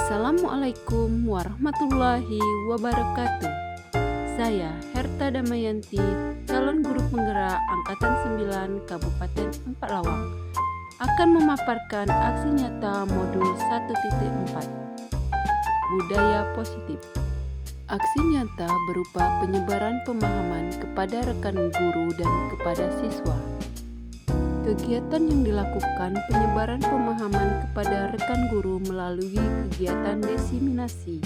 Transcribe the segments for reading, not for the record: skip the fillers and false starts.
Assalamualaikum warahmatullahi wabarakatuh. Saya Herta Damayanti, calon guru penggerak Angkatan 9 Kabupaten Empalawang, akan memaparkan aksi nyata modul 1.4 Budaya Positif. Aksi nyata berupa penyebaran pemahaman kepada rekan guru dan kepada siswa. Kegiatan yang dilakukan penyebaran pemahaman kepada rekan guru melalui kegiatan diseminasi.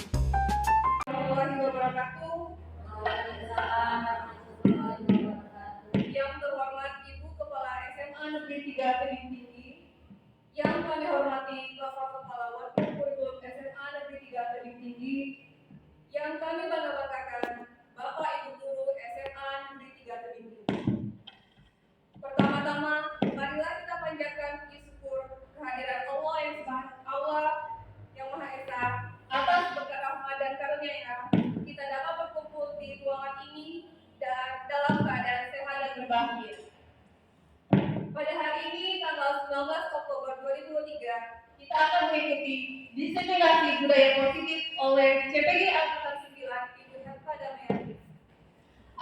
Yang terhormat Ibu Kepala SMA Negeri 3 Tebing Tinggi, yang kami hormati Bapak Kepala Wadah Kurikulum SMA Negeri 3 Tebing Tinggi, yang kami bangga-banggakan Bapak Ibu Guru SMA Negeri 3 Tebing Tinggi. Pertama-tama, marilah kita panjatkan puji syukur kehadiran Allah yang Maha Esa atas berkat rahmat dan karunia-Nya kita dapat berkumpul di ruangan ini dan dalam keadaan sehat dan berbahagia. Pada hari ini tanggal 19 Oktober 2023 kita akan mengikuti diseminasi budaya positif oleh CPG Angkatan 9 Ibu Herta Damayanti.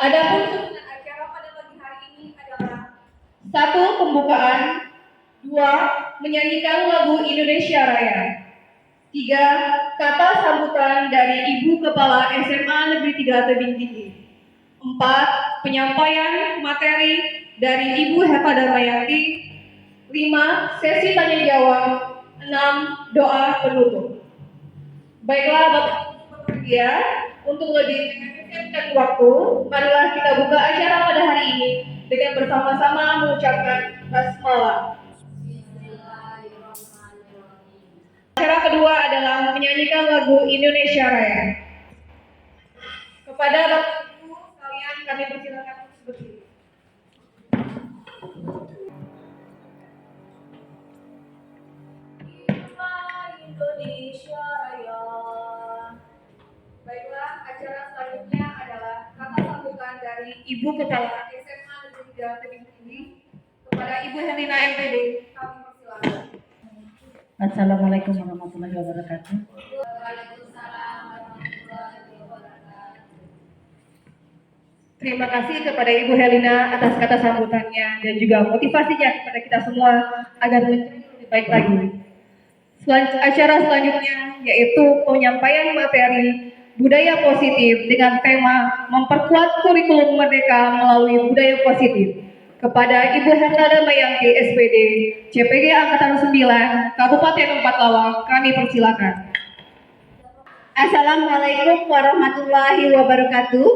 Adapun susunan acara pada pagi hari ini adalah 1. Pembukaan, 2. Menyanyikan lagu Indonesia Raya, 3. Kata sambutan dari Ibu Kepala SMA Negeri 3 Tebing Tinggi, 4. Penyampaian materi dari Ibu Herta Damayanti, 5. Sesi tanya jawab, 6. Doa penutup. Baiklah Bapak Ibu berbahagia, untuk lebih mengefisienkan waktu, marilah kita buka acara pada hari ini dengan bersama-sama mengucapkan basmalah. Acara kedua adalah menyanyikan lagu Indonesia Raya. Kepada Bapak Ibu sekalian kami persilakan untuk berdiri. Indonesia Raya. Baiklah, acara selanjutnya adalah kata sambutan dari Ibu Kepala SMA Negeri 3 Tebing Tinggi kepada Ibu Helina MPD. Kami persilakan. Assalamualaikum warahmatullahi wabarakatuh. Waalaikumsalam warahmatullahi wabarakatuh. Terima kasih kepada Ibu Helina atas kata sambutannya dan juga motivasinya kepada kita semua agar menjadi lebih baik lagi. Acara selanjutnya yaitu penyampaian materi budaya positif dengan tema memperkuat kurikulum merdeka melalui budaya positif kepada Ibu Herta Damayanti SPD, CPG Angkatan 9, Kabupaten Empalawang. Kami persilakan. Assalamualaikum warahmatullahi wabarakatuh.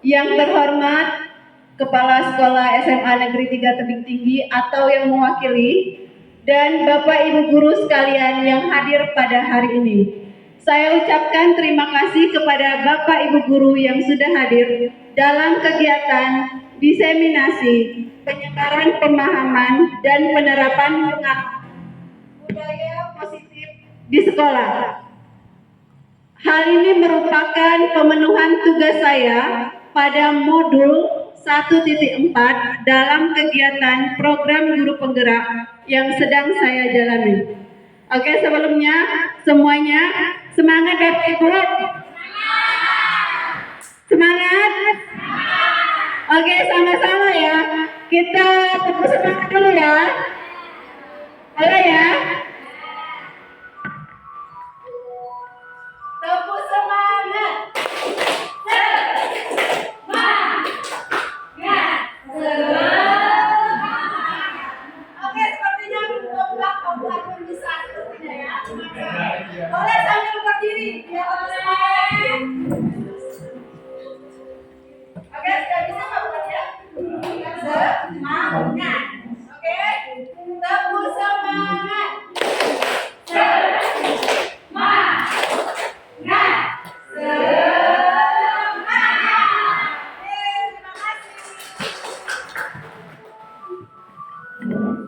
Yang terhormat Kepala Sekolah SMA Negeri 3 Tebing Tinggi atau yang mewakili, dan Bapak Ibu guru sekalian yang hadir pada hari ini. Saya ucapkan terima kasih kepada Bapak Ibu guru yang sudah hadir dalam kegiatan diseminasi, penyebaran pemahaman dan penerapan budaya positif di sekolah. Hal ini merupakan pemenuhan tugas saya pada modul 1.4 dalam kegiatan program guru penggerak yang sedang saya jalani. Oke, sebelumnya semuanya semangat Bapak Ibu. Semangat. Oke, sama-sama ya. Kita tepuk semangat dulu ya. Boleh ya? Tepuk semangat. Oke, sepertinya kompak bisa sepertinya ya. Boleh sambil berdiri ya, semangat. Oke, sudah bisa Bapak ya? Semangat. Oke, tepuk semangat.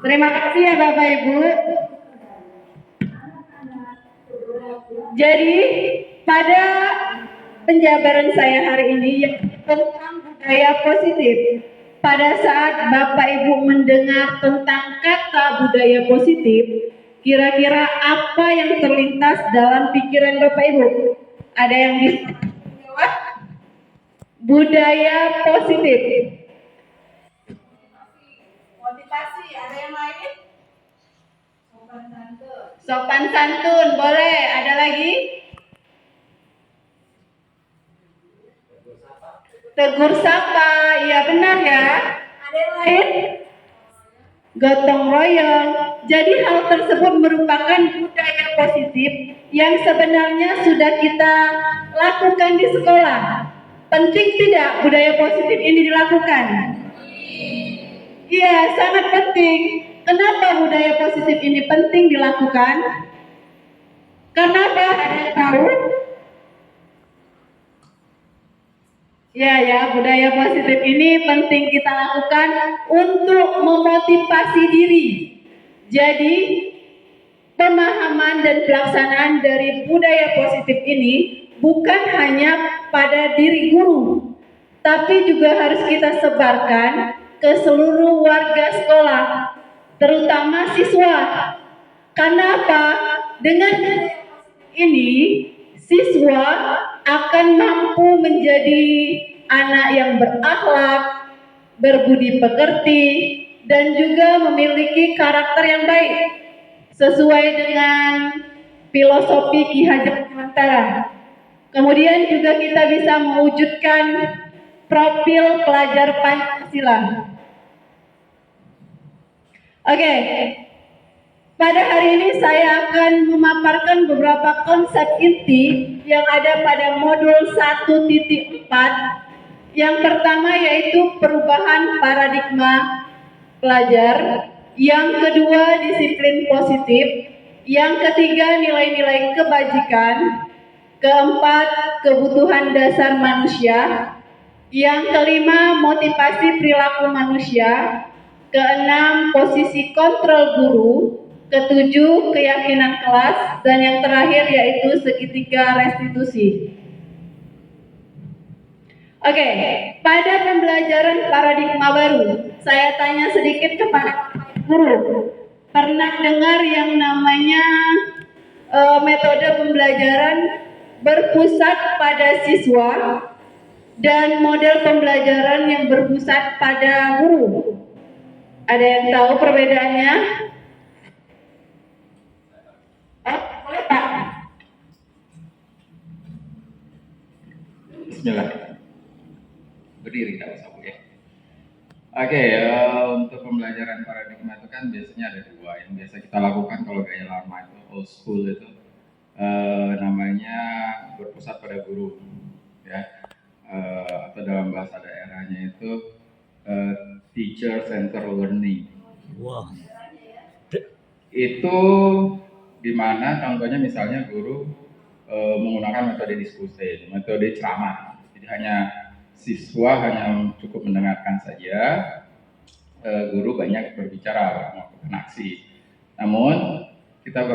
Terima kasih ya Bapak Ibu. Jadi pada penjabaran saya hari ini tentang budaya positif, pada saat Bapak Ibu mendengar tentang kata budaya positif, Kira-kira apa yang terlintas dalam pikiran Bapak Ibu? Ada yang bisa jawab? Budaya positif. Motivasi, ada yang lain? Sopan santun, boleh. Ada lagi? Tegur sapa, iya benar ya. Ada yang lain? Gotong royong. Jadi hal tersebut merupakan budaya positif yang sebenarnya sudah kita lakukan di sekolah. Penting tidak budaya positif ini dilakukan? Iya, sangat penting. Kenapa budaya positif ini penting dilakukan? Kenapa? Ada yang tahu? Ya, budaya positif ini penting kita lakukan untuk memotivasi diri. Jadi, pemahaman dan pelaksanaan dari budaya positif ini bukan hanya pada diri guru, tapi juga harus kita sebarkan ke seluruh warga sekolah, terutama siswa. Karena apa? Dengan ini, siswa akan mampu menjadi anak yang berakhlak, berbudi pekerti, dan juga memiliki karakter yang baik sesuai dengan filosofi Ki Hajar Dewantara. Kemudian juga kita bisa mewujudkan profil pelajar Pancasila. Oke. Pada hari ini saya akan memaparkan beberapa konsep inti yang ada pada modul 1.4. Yang pertama yaitu perubahan paradigma pelajar, yang kedua disiplin positif, yang ketiga nilai-nilai kebajikan, keempat kebutuhan dasar manusia, yang kelima motivasi perilaku manusia, keenam posisi kontrol guru, ketujuh keyakinan kelas, dan yang terakhir yaitu segitiga restitusi. Oke, pada pembelajaran paradigma baru, saya tanya sedikit kepada guru. Pernah dengar yang namanya metode pembelajaran berpusat pada siswa dan model pembelajaran yang berpusat pada guru? Ada yang tahu perbedaannya? Boleh Pak? Bismillah. Berdiri kalau usah Bu ya. Oke, untuk pembelajaran paradigma itu kan biasanya ada dua. Yang biasa kita lakukan kalau gaya lama itu old school itu namanya berpusat pada guru, ya, atau dalam bahasa daerahnya itu teacher center learning. Wow. Itu dimana contohnya misalnya guru menggunakan metode diskusi, metode ceramah. Jadi siswa hanya cukup mendengarkan saja, guru banyak berbicara, melakukan aksi. Namun kita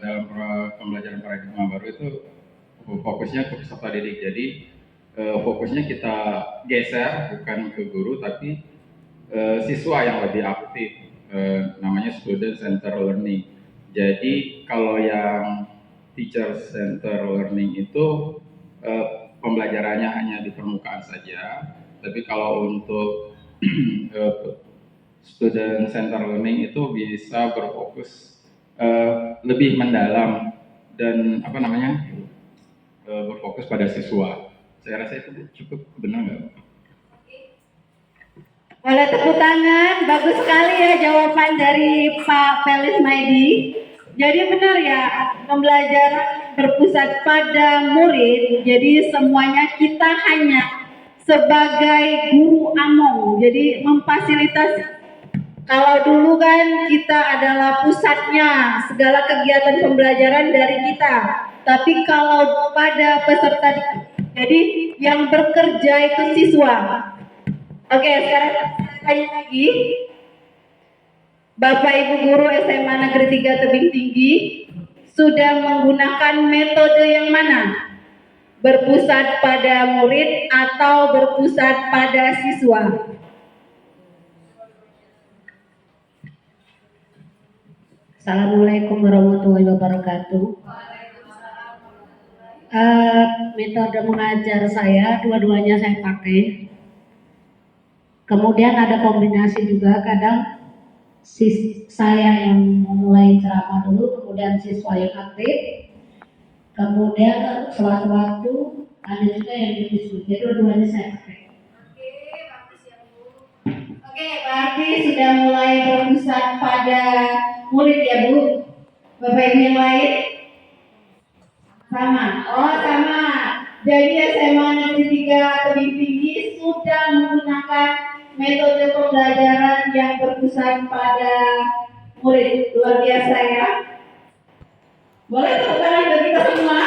dalam pembelajaran paradigma baru itu fokusnya ke peserta didik. Jadi fokusnya kita geser bukan ke guru tapi siswa yang lebih aktif, namanya student center learning. Jadi kalau yang teacher center learning itu pembelajarannya hanya di permukaan saja, tapi kalau untuk student center learning itu bisa berfokus lebih mendalam dan berfokus pada siswa. Saya rasa itu cukup benar nggak? Boleh tepuk tangan, bagus sekali ya jawaban dari Pak Felis Maidi. Jadi benar ya, pembelajaran berpusat pada murid, jadi semuanya kita hanya sebagai guru among, jadi memfasilitasi. Kalau dulu kan kita adalah pusatnya, segala kegiatan pembelajaran dari kita. Tapi kalau pada peserta, jadi yang bekerja itu siswa. Oke, sekarang saya tanya lagi. Bapak Ibu guru SMA Negeri 3 Tebing Tinggi sudah menggunakan metode yang mana? Berpusat pada murid atau berpusat pada siswa? Assalamualaikum warahmatullahi wabarakatuh. Metode mengajar saya dua-duanya saya pakai. Kemudian ada kombinasi juga, kadang saya yang memulai ceramah dulu, kemudian siswa yang aktif, kemudian sewaktu-waktu ada juga yang berdiskusi. Jadi dua-duanya saya pakai. Oke, berarti sudah mulai berpusat pada murid ya Bu. Bapak Ibu yang lain? Sama. Oh sama. Jadi SMA Negeri 3 Tebing Tinggi sudah menggunakan metode pembelajaran yang berpusat pada murid. Luar biasa ya. Boleh tepuk tangan bagi kita semua?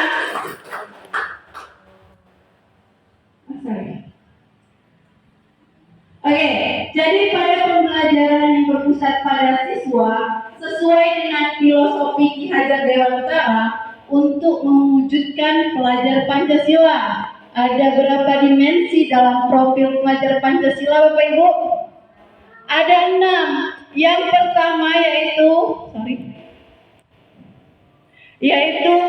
Oke, jadi pada pembelajaran yang berpusat pada siswa sesuai dengan filosofi Ki Hajar Dewantara untuk mewujudkan pelajar Pancasila. Ada berapa dimensi dalam profil pelajar Pancasila Bapak Ibu? Ada 6. Yang pertama yaitu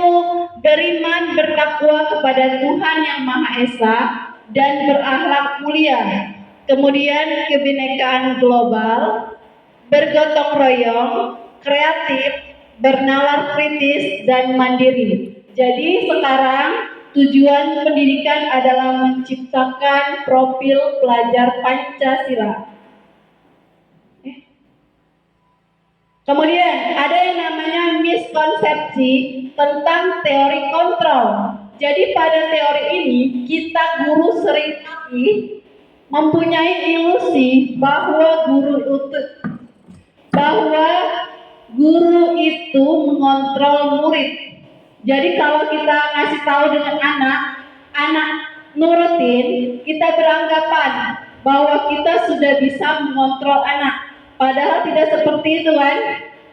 beriman bertakwa kepada Tuhan Yang Maha Esa dan berakhlak mulia. Kemudian kebinekaan global, bergotong royong, kreatif, bernalar kritis, dan mandiri. Jadi sekarang tujuan pendidikan adalah menciptakan profil pelajar Pancasila. Kemudian ada yang namanya miskonsepsi tentang teori kontrol. Jadi pada teori ini kita guru seringkali mempunyai ilusi bahwa guru itu mengontrol murid. Jadi kalau kita ngasih tahu dengan anak nurutin, kita beranggapan bahwa kita sudah bisa mengontrol anak. Padahal tidak seperti itu kan.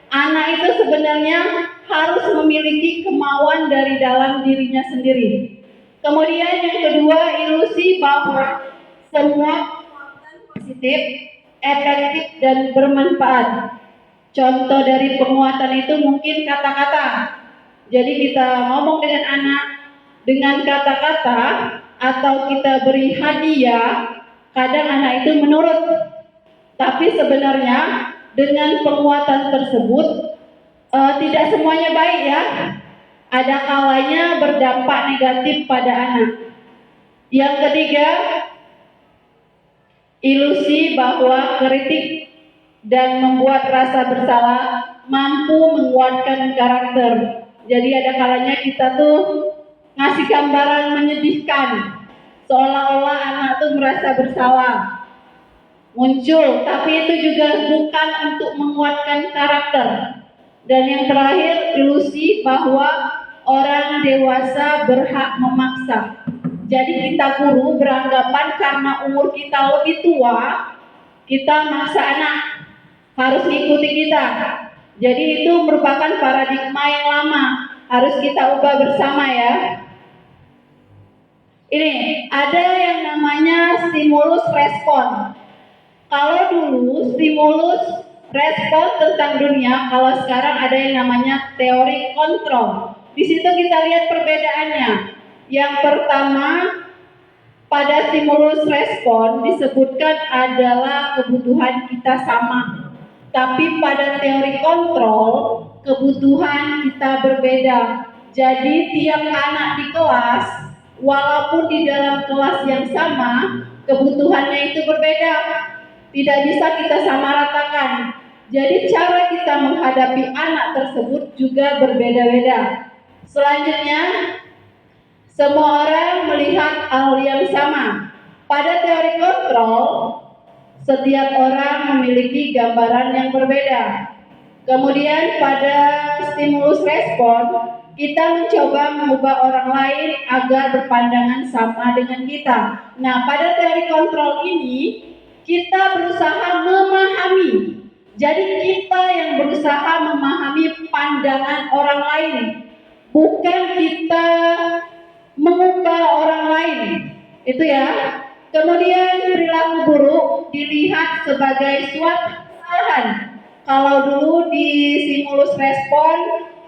Anak itu sebenarnya harus memiliki kemauan dari dalam dirinya sendiri. Kemudian yang kedua, ilusi bahwa semua penguatan positif, efektif, dan bermanfaat. Contoh dari penguatan itu mungkin kata-kata. Jadi kita ngomong dengan anak dengan kata-kata atau kita beri hadiah, kadang anak itu menurut. Tapi sebenarnya dengan penguatan tersebut tidak semuanya baik ya. Ada kalanya berdampak negatif pada anak. Yang ketiga, ilusi bahwa kritik dan membuat rasa bersalah mampu menguatkan karakter. Jadi ada kalanya kita tuh ngasih gambaran menyedihkan, seolah-olah anak tuh merasa bersalah muncul, tapi itu juga bukan untuk menguatkan karakter. Dan yang terakhir, ilusi bahwa orang dewasa berhak memaksa. Jadi kita guru beranggapan karena umur kita lebih tua, kita maksa anak harus ikuti kita. Jadi itu merupakan paradigma yang lama, harus kita ubah bersama ya. Ini ada yang namanya stimulus respon. Kalau dulu stimulus respon tentang dunia, kalau sekarang ada yang namanya teori kontrol. Di situ kita lihat perbedaannya. Yang pertama, pada stimulus respon disebutkan adalah kebutuhan kita sama. Tapi pada teori kontrol, kebutuhan kita berbeda. Jadi tiap anak di kelas, walaupun di dalam kelas yang sama, kebutuhannya itu berbeda. Tidak bisa kita samaratakan. Jadi cara kita menghadapi anak tersebut juga berbeda-beda. Selanjutnya, semua orang melihat hal yang sama. Pada teori kontrol, setiap orang memiliki gambaran yang berbeda. Kemudian pada stimulus respon, kita mencoba mengubah orang lain agar berpandangan sama dengan kita. Nah, pada teori kontrol ini, kita berusaha memahami. Jadi kita yang berusaha memahami pandangan orang lain, bukan kita mengubah orang lain. Itu ya. Kemudian perilaku buruk dilihat sebagai suatu kesalahan. Kalau dulu di stimulus respon,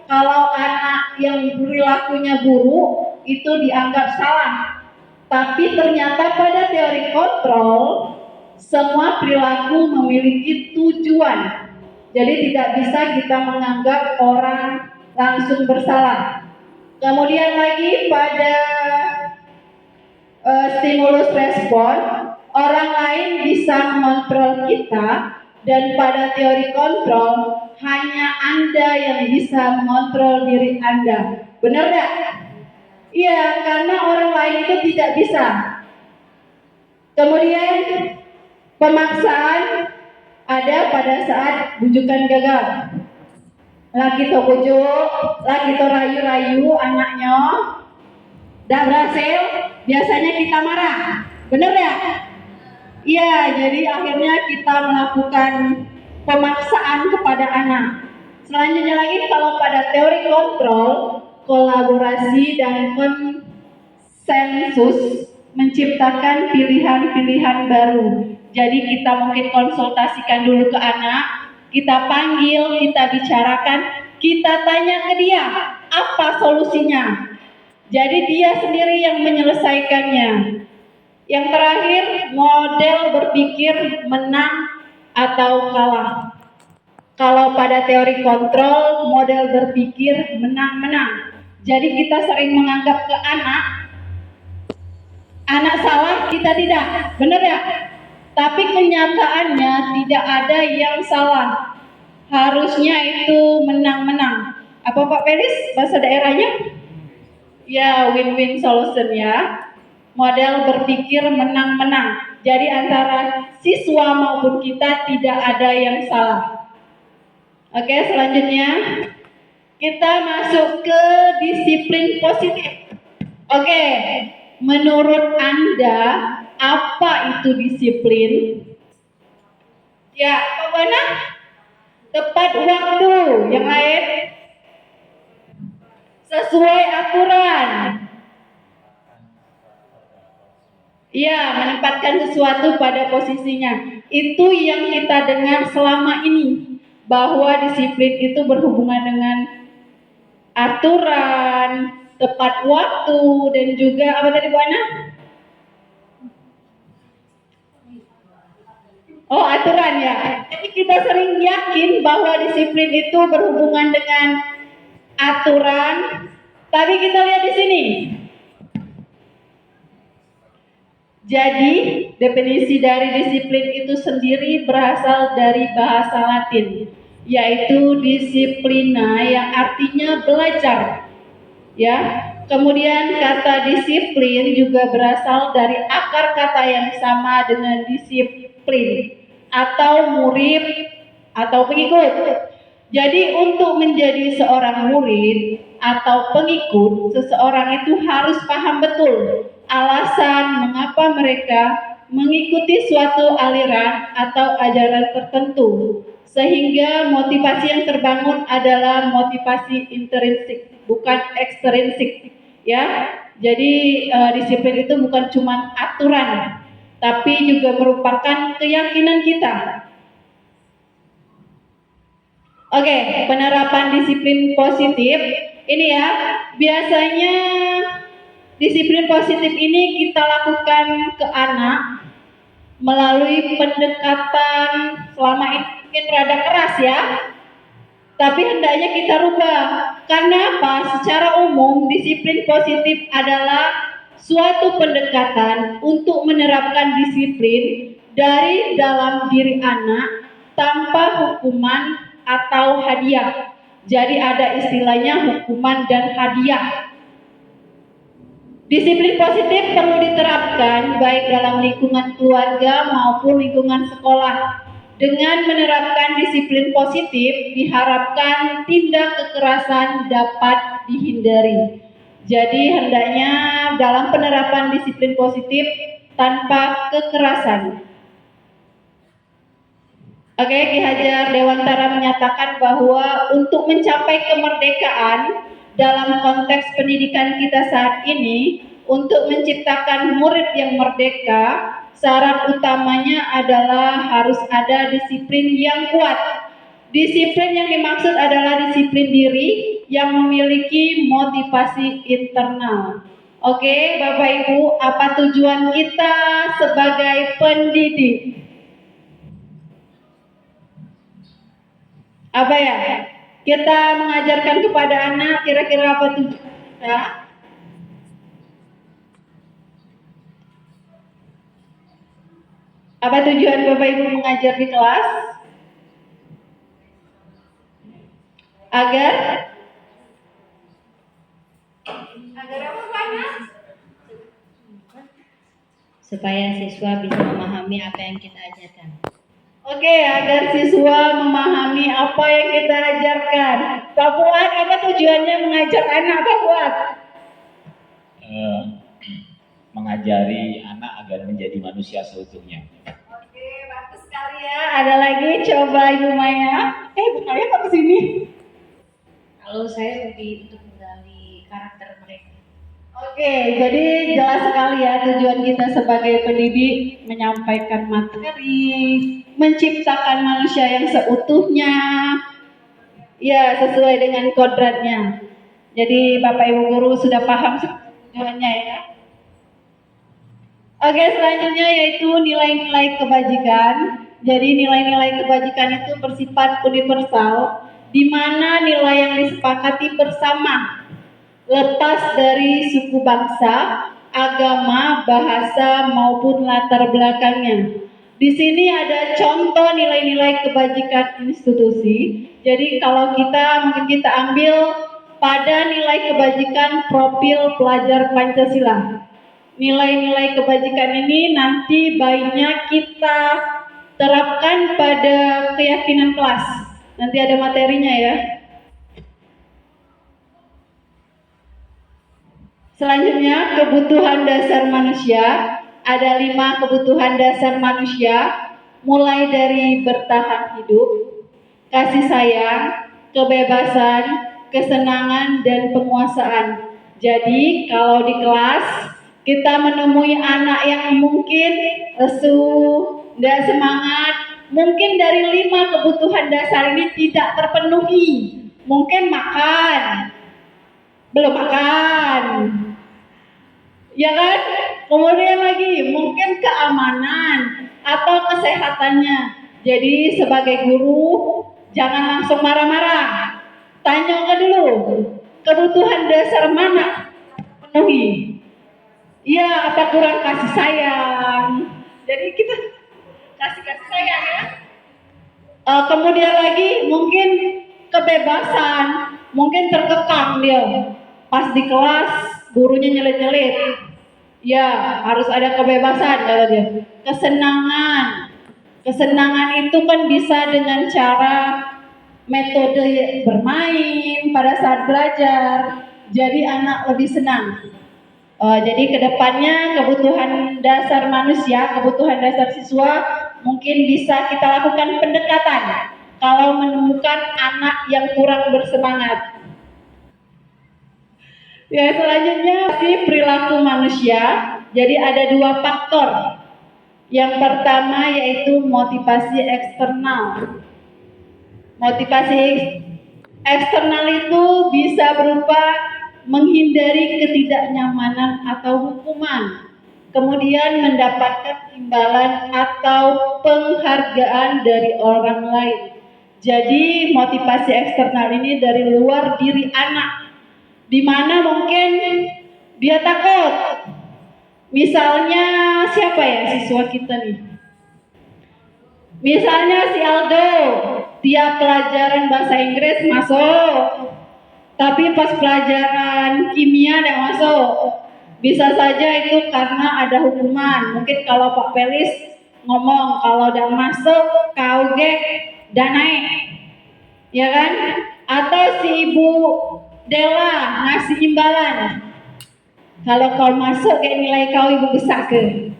kalau anak yang perilakunya buruk itu dianggap salah. Tapi ternyata pada teori kontrol, semua perilaku memiliki tujuan. Jadi tidak bisa kita menganggap orang langsung bersalah. Kemudian lagi pada stimulus respon, orang lain bisa mengontrol kita, dan pada teori kontrol hanya Anda yang bisa mengontrol diri Anda. Benar nggak? Iya, karena orang lain itu tidak bisa. Kemudian pemaksaan ada pada saat bujukan gagal. Lagi to bujuk, lagi to rayu-rayu anaknya, tidak berhasil, biasanya kita marah. Benar ya? Iya, jadi akhirnya kita melakukan pemaksaan kepada anak. Selanjutnya lagi kalau pada teori kontrol, kolaborasi dan konsensus menciptakan pilihan-pilihan baru. Jadi kita mungkin konsultasikan dulu ke anak, kita panggil, kita bicarakan, kita tanya ke dia, apa solusinya? Jadi dia sendiri yang menyelesaikannya. Yang terakhir, model berpikir menang atau kalah. Kalau pada teori kontrol, model berpikir menang-menang. Jadi kita sering menganggap ke anak salah, kita tidak. Benar ya? Tapi kenyataannya tidak ada yang salah. Harusnya itu menang-menang. Apa Pak Felis bahasa daerahnya? Ya, win-win solution ya. Model berpikir menang-menang. Jadi antara siswa maupun kita tidak ada yang salah. Oke, selanjutnya kita masuk ke disiplin positif. Oke, menurut Anda apa itu disiplin? Ya, Pak Bana? Tepat waktu. Yang lain? Sesuai aturan. Ya, menempatkan sesuatu pada posisinya. Itu yang kita dengar selama ini, bahwa disiplin itu berhubungan dengan aturan, tepat waktu, dan juga apa tadi Bu Ana? Oh, aturan ya. Jadi kita sering yakin bahwa disiplin itu berhubungan dengan aturan, tapi kita lihat di sini. Jadi, definisi dari disiplin itu sendiri berasal dari bahasa Latin, yaitu disiplina yang artinya belajar. Ya. Kemudian kata disiplin juga berasal dari akar kata yang sama dengan disiplin atau murid atau pengikut. Jadi untuk menjadi seorang murid atau pengikut, seseorang itu harus paham betul alasan mengapa mereka mengikuti suatu aliran atau ajaran tertentu, sehingga motivasi yang terbangun adalah motivasi intrinsik, bukan ekstrinsik. Ya, jadi disiplin itu bukan cuma aturan, tapi juga merupakan keyakinan kita. Oke, penerapan disiplin positif ini ya, biasanya disiplin positif ini kita lakukan ke anak melalui pendekatan, selama ini mungkin rada keras ya, tapi hendaknya kita rubah. Karena apa? Secara umum disiplin positif adalah suatu pendekatan untuk menerapkan disiplin dari dalam diri anak tanpa hukuman atau hadiah. Jadi ada istilahnya hukuman dan hadiah. Disiplin positif perlu diterapkan baik dalam lingkungan keluarga maupun lingkungan sekolah. Dengan menerapkan disiplin positif, diharapkan tindak kekerasan dapat dihindari. Jadi hendaknya dalam penerapan disiplin positif tanpa kekerasan. Oke, Ki Hajar Dewantara menyatakan bahwa untuk mencapai kemerdekaan dalam konteks pendidikan kita saat ini, untuk menciptakan murid yang merdeka, syarat utamanya adalah harus ada disiplin yang kuat. Disiplin yang dimaksud adalah disiplin diri yang memiliki motivasi internal. Oke, Bapak Ibu, apa tujuan kita sebagai pendidik? Apa ya? Kita mengajarkan kepada anak, kira-kira apa tujuan kita? Apa tujuan Bapak Ibu mengajar di kelas? Agar apa Pak? Supaya siswa bisa memahami apa yang kita ajarkan. Oke, agar siswa memahami apa yang kita ajarkan. Pak Fuad, apa tujuannya mengajar anak Pak Fuad? Mengajari anak agar menjadi manusia seutuhnya. Oke, bagus sekali ya. Ada lagi, coba Ibu Maya. Bu Maya kok kesini? Kalau saya lebih untuk menggali karakter mereka. Oke, jadi jelas sekali ya tujuan kita sebagai pendidik menyampaikan materi, menciptakan manusia yang seutuhnya, ya sesuai dengan kodratnya. Jadi Bapak Ibu guru sudah paham tujuannya ya. Oke, selanjutnya yaitu nilai-nilai kebajikan. Jadi nilai-nilai kebajikan itu bersifat universal, di mana nilai yang disepakati bersama, lepas dari suku bangsa, agama, bahasa maupun latar belakangnya. Di sini ada contoh nilai-nilai kebajikan institusi. Jadi kalau mungkin kita ambil pada nilai kebajikan profil pelajar Pancasila. Nilai-nilai kebajikan ini nanti baiknya kita terapkan pada keyakinan kelas. Nanti ada materinya ya. Selanjutnya, kebutuhan dasar manusia. Ada 5 kebutuhan dasar manusia, mulai dari bertahan hidup, kasih sayang, kebebasan, kesenangan, dan penguasaan. Jadi, kalau di kelas kita menemui anak yang mungkin lesu, tidak semangat, mungkin dari 5 kebutuhan dasar ini tidak terpenuhi. Mungkin makan, belum makan, ya kan? Kemudian lagi mungkin keamanan atau kesehatannya. Jadi sebagai guru jangan langsung marah-marah. Tanyakan dulu kebutuhan dasar mana penuhi. Ya, apa kurang kasih sayang. Jadi kita kasih sayang ya. Kemudian lagi mungkin kebebasan, mungkin terkekang dia. Pas di kelas gurunya nyelit-nyelit. Ya, harus ada kebebasan kata dia. Kesenangan itu kan bisa dengan cara metode bermain pada saat belajar. Jadi anak lebih senang. Jadi kedepannya kebutuhan dasar manusia, kebutuhan dasar siswa mungkin bisa kita lakukan pendekatan kalau menemukan anak yang kurang bersemangat. Ya, selanjutnya perilaku manusia. Jadi ada 2 faktor. Yang pertama yaitu motivasi eksternal. Motivasi eksternal itu bisa berupa menghindari ketidaknyamanan atau hukuman, kemudian mendapatkan imbalan atau penghargaan dari orang lain. Jadi motivasi eksternal ini dari luar diri anak, di mana mungkin dia takut. Misalnya siapa ya siswa kita nih? Misalnya si Aldo, tiap pelajaran bahasa Inggris masuk, tapi pas pelajaran kimia tidak masuk. Bisa saja itu karena ada hukuman. Mungkin kalau Pak Pelis ngomong kalau tidak masuk kau dan naik, ya kan? Atau si Ibu Dela ngasih imbalan. Kalau kau masuk kayak nilai kau ibu besar ke.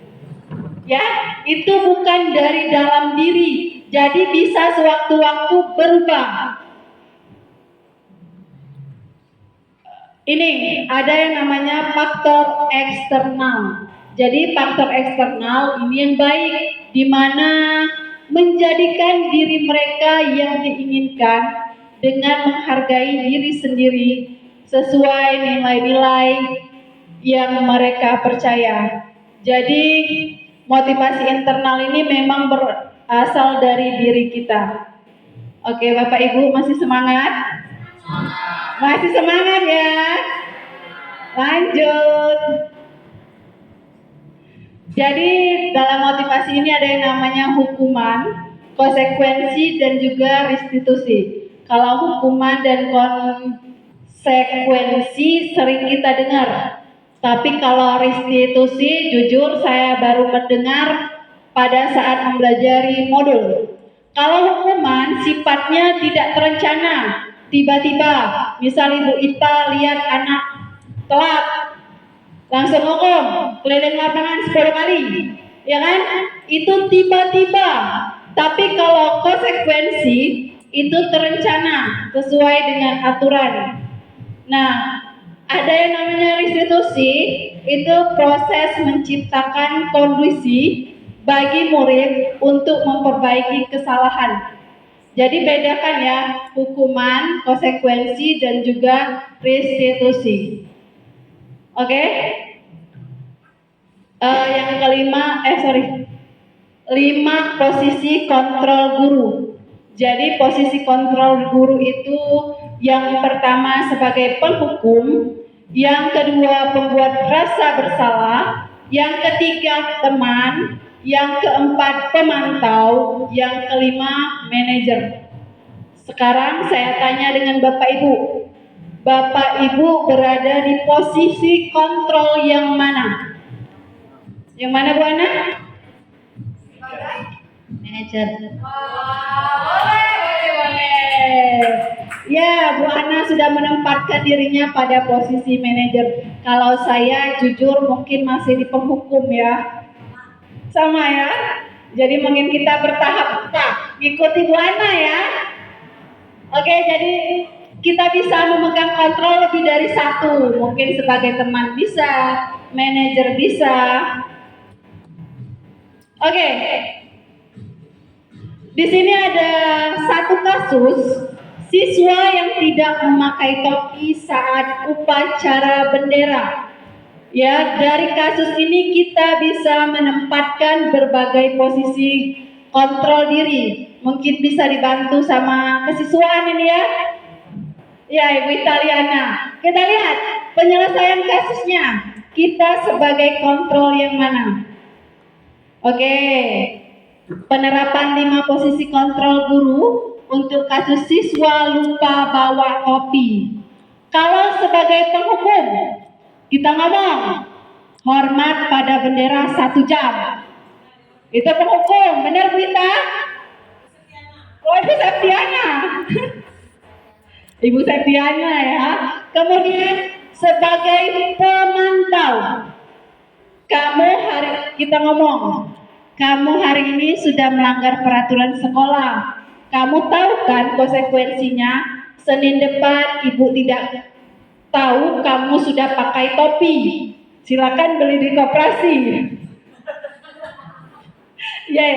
Ya, itu bukan dari dalam diri. Jadi bisa sewaktu-waktu berubah. Ini ada yang namanya faktor eksternal. Jadi faktor eksternal ini yang baik, di mana menjadikan diri mereka yang diinginkan dengan menghargai diri sendiri sesuai nilai-nilai yang mereka percaya. Jadi motivasi internal ini memang berasal dari diri kita. Oke, Bapak Ibu masih semangat? Masih semangat ya? Lanjut. Jadi dalam motivasi ini ada yang namanya hukuman, konsekuensi, dan juga restitusi. Kalau hukuman dan konsekuensi sering kita dengar, tapi kalau restitusi jujur saya baru mendengar pada saat mempelajari modul. Kalau hukuman sifatnya tidak terencana, tiba-tiba, misal Ibu Ita lihat anak telat, langsung hukum, keliling lapangan 10 kali, ya kan? Itu tiba-tiba. Tapi kalau konsekuensi itu terencana, sesuai dengan aturan. Nah, ada yang namanya restitusi, itu proses menciptakan kondisi bagi murid untuk memperbaiki kesalahan. Jadi bedakan ya, hukuman, konsekuensi, dan juga restitusi. Oke? Yang kelima, 5 posisi kontrol guru. Jadi posisi kontrol guru itu yang pertama sebagai penghukum, yang kedua pembuat rasa bersalah, yang ketiga teman, yang keempat pemantau, yang kelima manajer. Sekarang saya tanya dengan Bapak Ibu. Bapak Ibu berada di posisi kontrol yang mana? Yang mana Bu Ana? Manajer. Boleh. Ya, Bu Ana sudah menempatkan dirinya pada posisi manajer. Kalau saya jujur mungkin masih di penghukum ya. Sama ya. Jadi mungkin kita bertahap. Ikuti Bu Ana ya. Oke, jadi kita bisa memegang kontrol lebih dari satu. Mungkin sebagai teman bisa, manajer bisa. Oke. Di sini ada satu kasus siswa yang tidak memakai topi saat upacara bendera. Ya, dari kasus ini kita bisa menempatkan berbagai posisi kontrol diri. Mungkin bisa dibantu sama kesiswaan ini ya. Ya, Ibu Italiana. Kita lihat penyelesaian kasusnya. Kita sebagai kontrol yang mana? Oke. Penerapan 5 posisi kontrol guru untuk kasus siswa lupa bawa topi. Kalau sebagai penghukum, kita ngomong hormat pada bendera 1 jam. Itu penghukum, benar Bu Ita? Oh, Ibu Septiana. Ibu Septiana ya. Kemudian sebagai pemantau, kita ngomong, kamu hari ini sudah melanggar peraturan sekolah. Kamu tahu kan konsekuensinya? Senin depan Ibu tidak tahu kamu sudah pakai topi. Silakan beli di koperasi. Ya.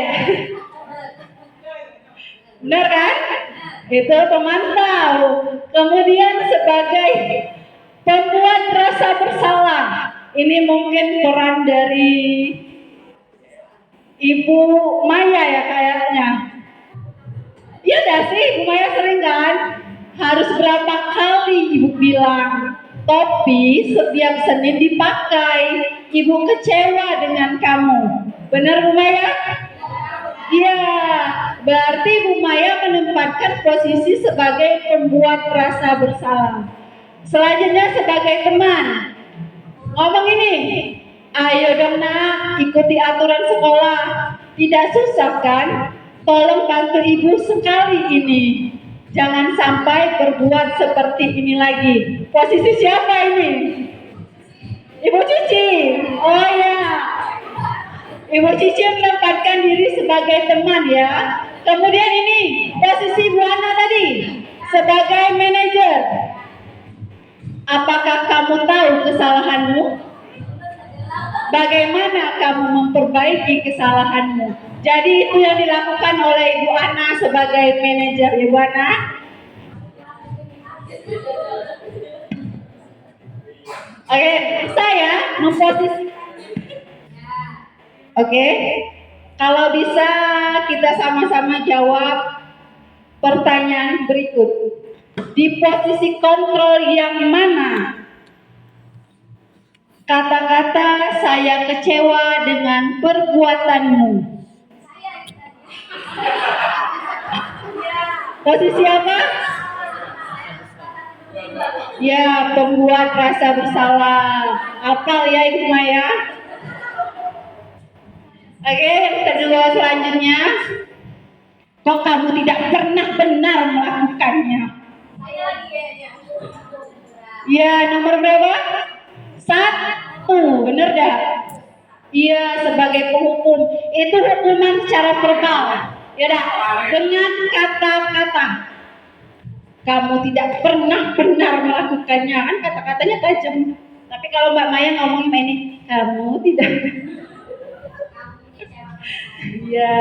Benar kan? Itu pemantau. Kemudian sebagai pembuat rasa bersalah. Ini mungkin peran dari Ibu Maya ya kayaknya. Iya gak sih, Ibu Maya sering kan? Harus berapa kali Ibu bilang topi setiap Senin dipakai. Ibu kecewa dengan kamu. Benar Bu Maya? Iya, berarti Bu Maya menempatkan posisi sebagai pembuat rasa bersalah. Selanjutnya sebagai teman. Ngomong ini, ayo dong nak, ikuti aturan sekolah. Tidak susah kan? Tolong bantu Ibu sekali ini. Jangan sampai berbuat seperti ini lagi. Posisi siapa ini? Ibu Cici. Oh ya. Ibu Cici menempatkan diri sebagai teman ya. Kemudian ini posisi Bu Ana tadi sebagai manajer. Apakah kamu tahu kesalahanmu? bagaimana kamu memperbaiki kesalahanmu. Jadi itu yang dilakukan oleh Ibu Ana sebagai manajer. Ibu Ana, oke, saya memposisi. Oke, kalau bisa kita sama-sama jawab pertanyaan berikut. Di posisi kontrol yang mana kata-kata saya kecewa dengan perbuatanmu? Posisi apa? Ya, pembuat rasa bersalah. Hafal ya Ibu Maya? Oke, yang kedua selanjutnya. Kok kamu tidak pernah benar melakukannya? Ya, nomor berapa? 1, bener dah? Iya, sebagai penghukum. Itu hukuman secara verbal. Ya dah, dengan kata-kata. Kamu tidak pernah benar melakukannya. Kan kata-katanya tajam. Tapi kalau Mbak Maya ngomongin ini, kamu tidak. Ya.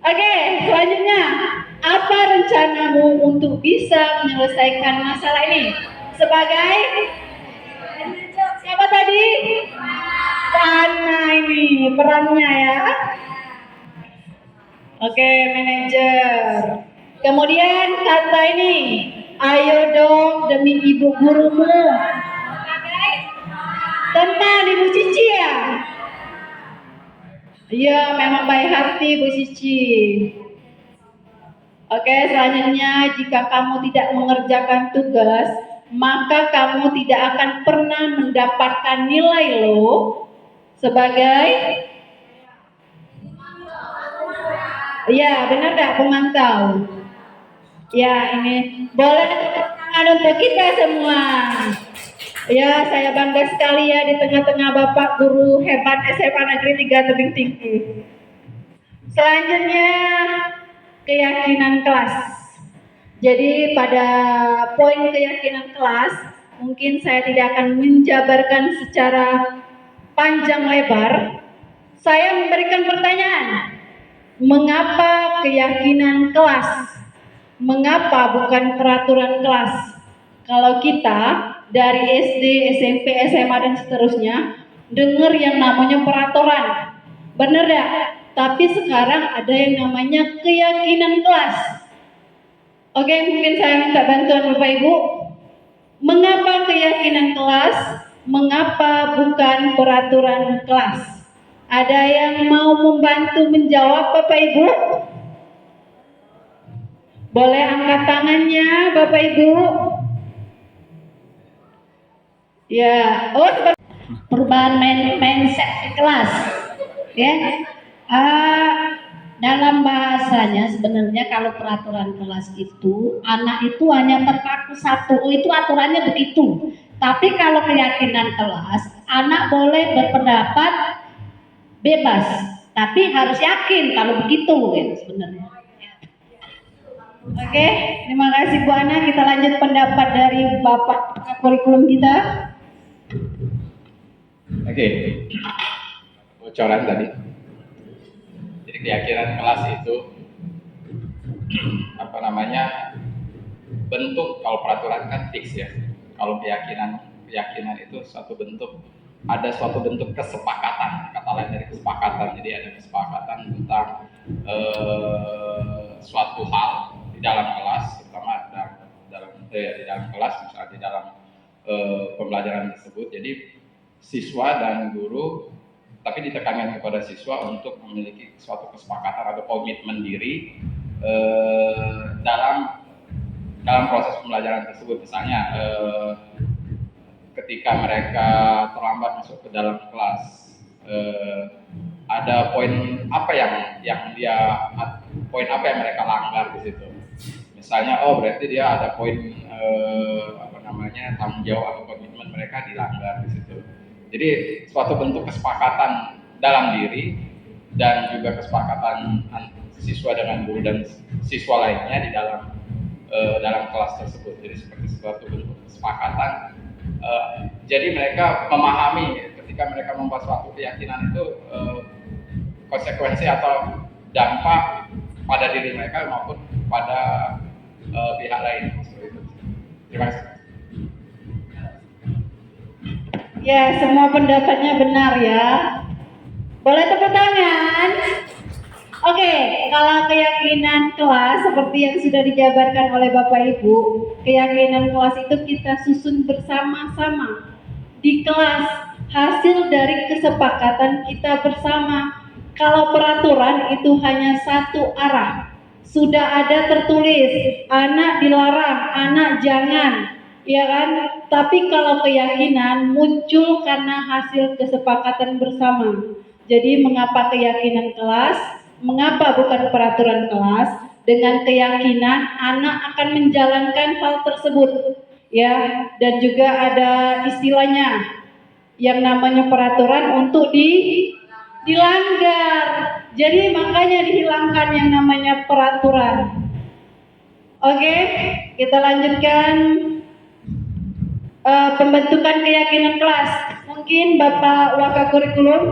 Oke, selanjutnya. Apa rencanamu untuk bisa menyelesaikan masalah ini? Sebagai siapa tadi? Ana ini perannya ya. Oke, manajer. Kemudian kata ini, ayo dong demi ibu gurumu. Tentang Ibu Cici ya? Iya, memang baik hati Bu Cici. Oke, selanjutnya jika kamu tidak mengerjakan tugas, maka kamu tidak akan pernah mendapatkan nilai lo sebagai ya, benar tak pemantau? Ya, ini boleh tepuk tangan untuk kita semua. Ya, saya bangga sekali ya di tengah-tengah Bapak Guru hebat SMA Negeri 3 Tebing Tinggi. Selanjutnya, keyakinan kelas. Jadi pada poin keyakinan kelas, mungkin saya tidak akan menjabarkan secara panjang lebar. Saya memberikan pertanyaan, mengapa keyakinan kelas? Mengapa bukan peraturan kelas? Kalau kita dari SD, SMP, SMA dan seterusnya dengar yang namanya peraturan, benar ya? Tapi sekarang ada yang namanya keyakinan kelas. Oke, mungkin saya minta bantuan Bapak Ibu. Mengapa keyakinan kelas? Mengapa bukan peraturan kelas? Ada yang mau membantu menjawab Bapak Ibu? Boleh angkat tangannya Bapak Ibu? Ya, Perubahan mindset di kelas. Ya. Dalam bahasanya sebenarnya kalau peraturan kelas itu anak itu hanya terpaku satu, itu aturannya begitu. Tapi kalau keyakinan kelas, anak boleh berpendapat bebas, tapi harus yakin kalau begitu gitu sebenarnya. Oke, terima kasih Bu Ana. Kita lanjut pendapat dari Bapak kurikulum kita. Oke, bocoran tadi. Jadi keyakinan kelas itu bentuk. Kalau peraturan kan fix ya. Kalau keyakinan itu suatu bentuk, ada suatu bentuk kesepakatan, kata lain dari kesepakatan. Jadi ada kesepakatan tentang suatu hal di dalam kelas, terutama di dalam kelas, misalnya di dalam pembelajaran tersebut. Jadi siswa dan guru, tapi ditekankan kepada siswa untuk memiliki suatu kesepakatan atau komitmen diri dalam proses pembelajaran tersebut. Misalnya ketika mereka terlambat masuk ke dalam kelas, ada poin apa yang mereka langgar di situ. Misalnya, berarti dia ada poin tanggung jawab atau komitmen mereka dilanggar di situ. Jadi suatu bentuk kesepakatan dalam diri dan juga kesepakatan siswa dengan guru dan siswa lainnya di dalam kelas tersebut. Jadi seperti suatu bentuk kesepakatan. Jadi mereka memahami ketika ketika mereka membahas suatu keyakinan itu konsekuensi atau dampak pada diri mereka maupun pada pihak lain. Seperti itu. Terima kasih. Ya, semua pendapatnya benar ya. Boleh tepuk tangan? Oke, kalau keyakinan kelas seperti yang sudah dijabarkan oleh Bapak Ibu, keyakinan kelas itu kita susun bersama-sama di kelas, hasil dari kesepakatan kita bersama. Kalau peraturan itu hanya satu arah, sudah ada tertulis, anak dilarang, anak jangan, ya kan? Tapi kalau keyakinan muncul karena hasil kesepakatan bersama. Jadi mengapa keyakinan kelas? Mengapa bukan peraturan kelas? Dengan keyakinan anak akan menjalankan hal tersebut, ya. Dan juga ada istilahnya yang namanya peraturan untuk dilanggar. Jadi makanya dihilangkan yang namanya peraturan. Oke, kita lanjutkan pembentukan keyakinan kelas. Mungkin Bapak Wakakurikulum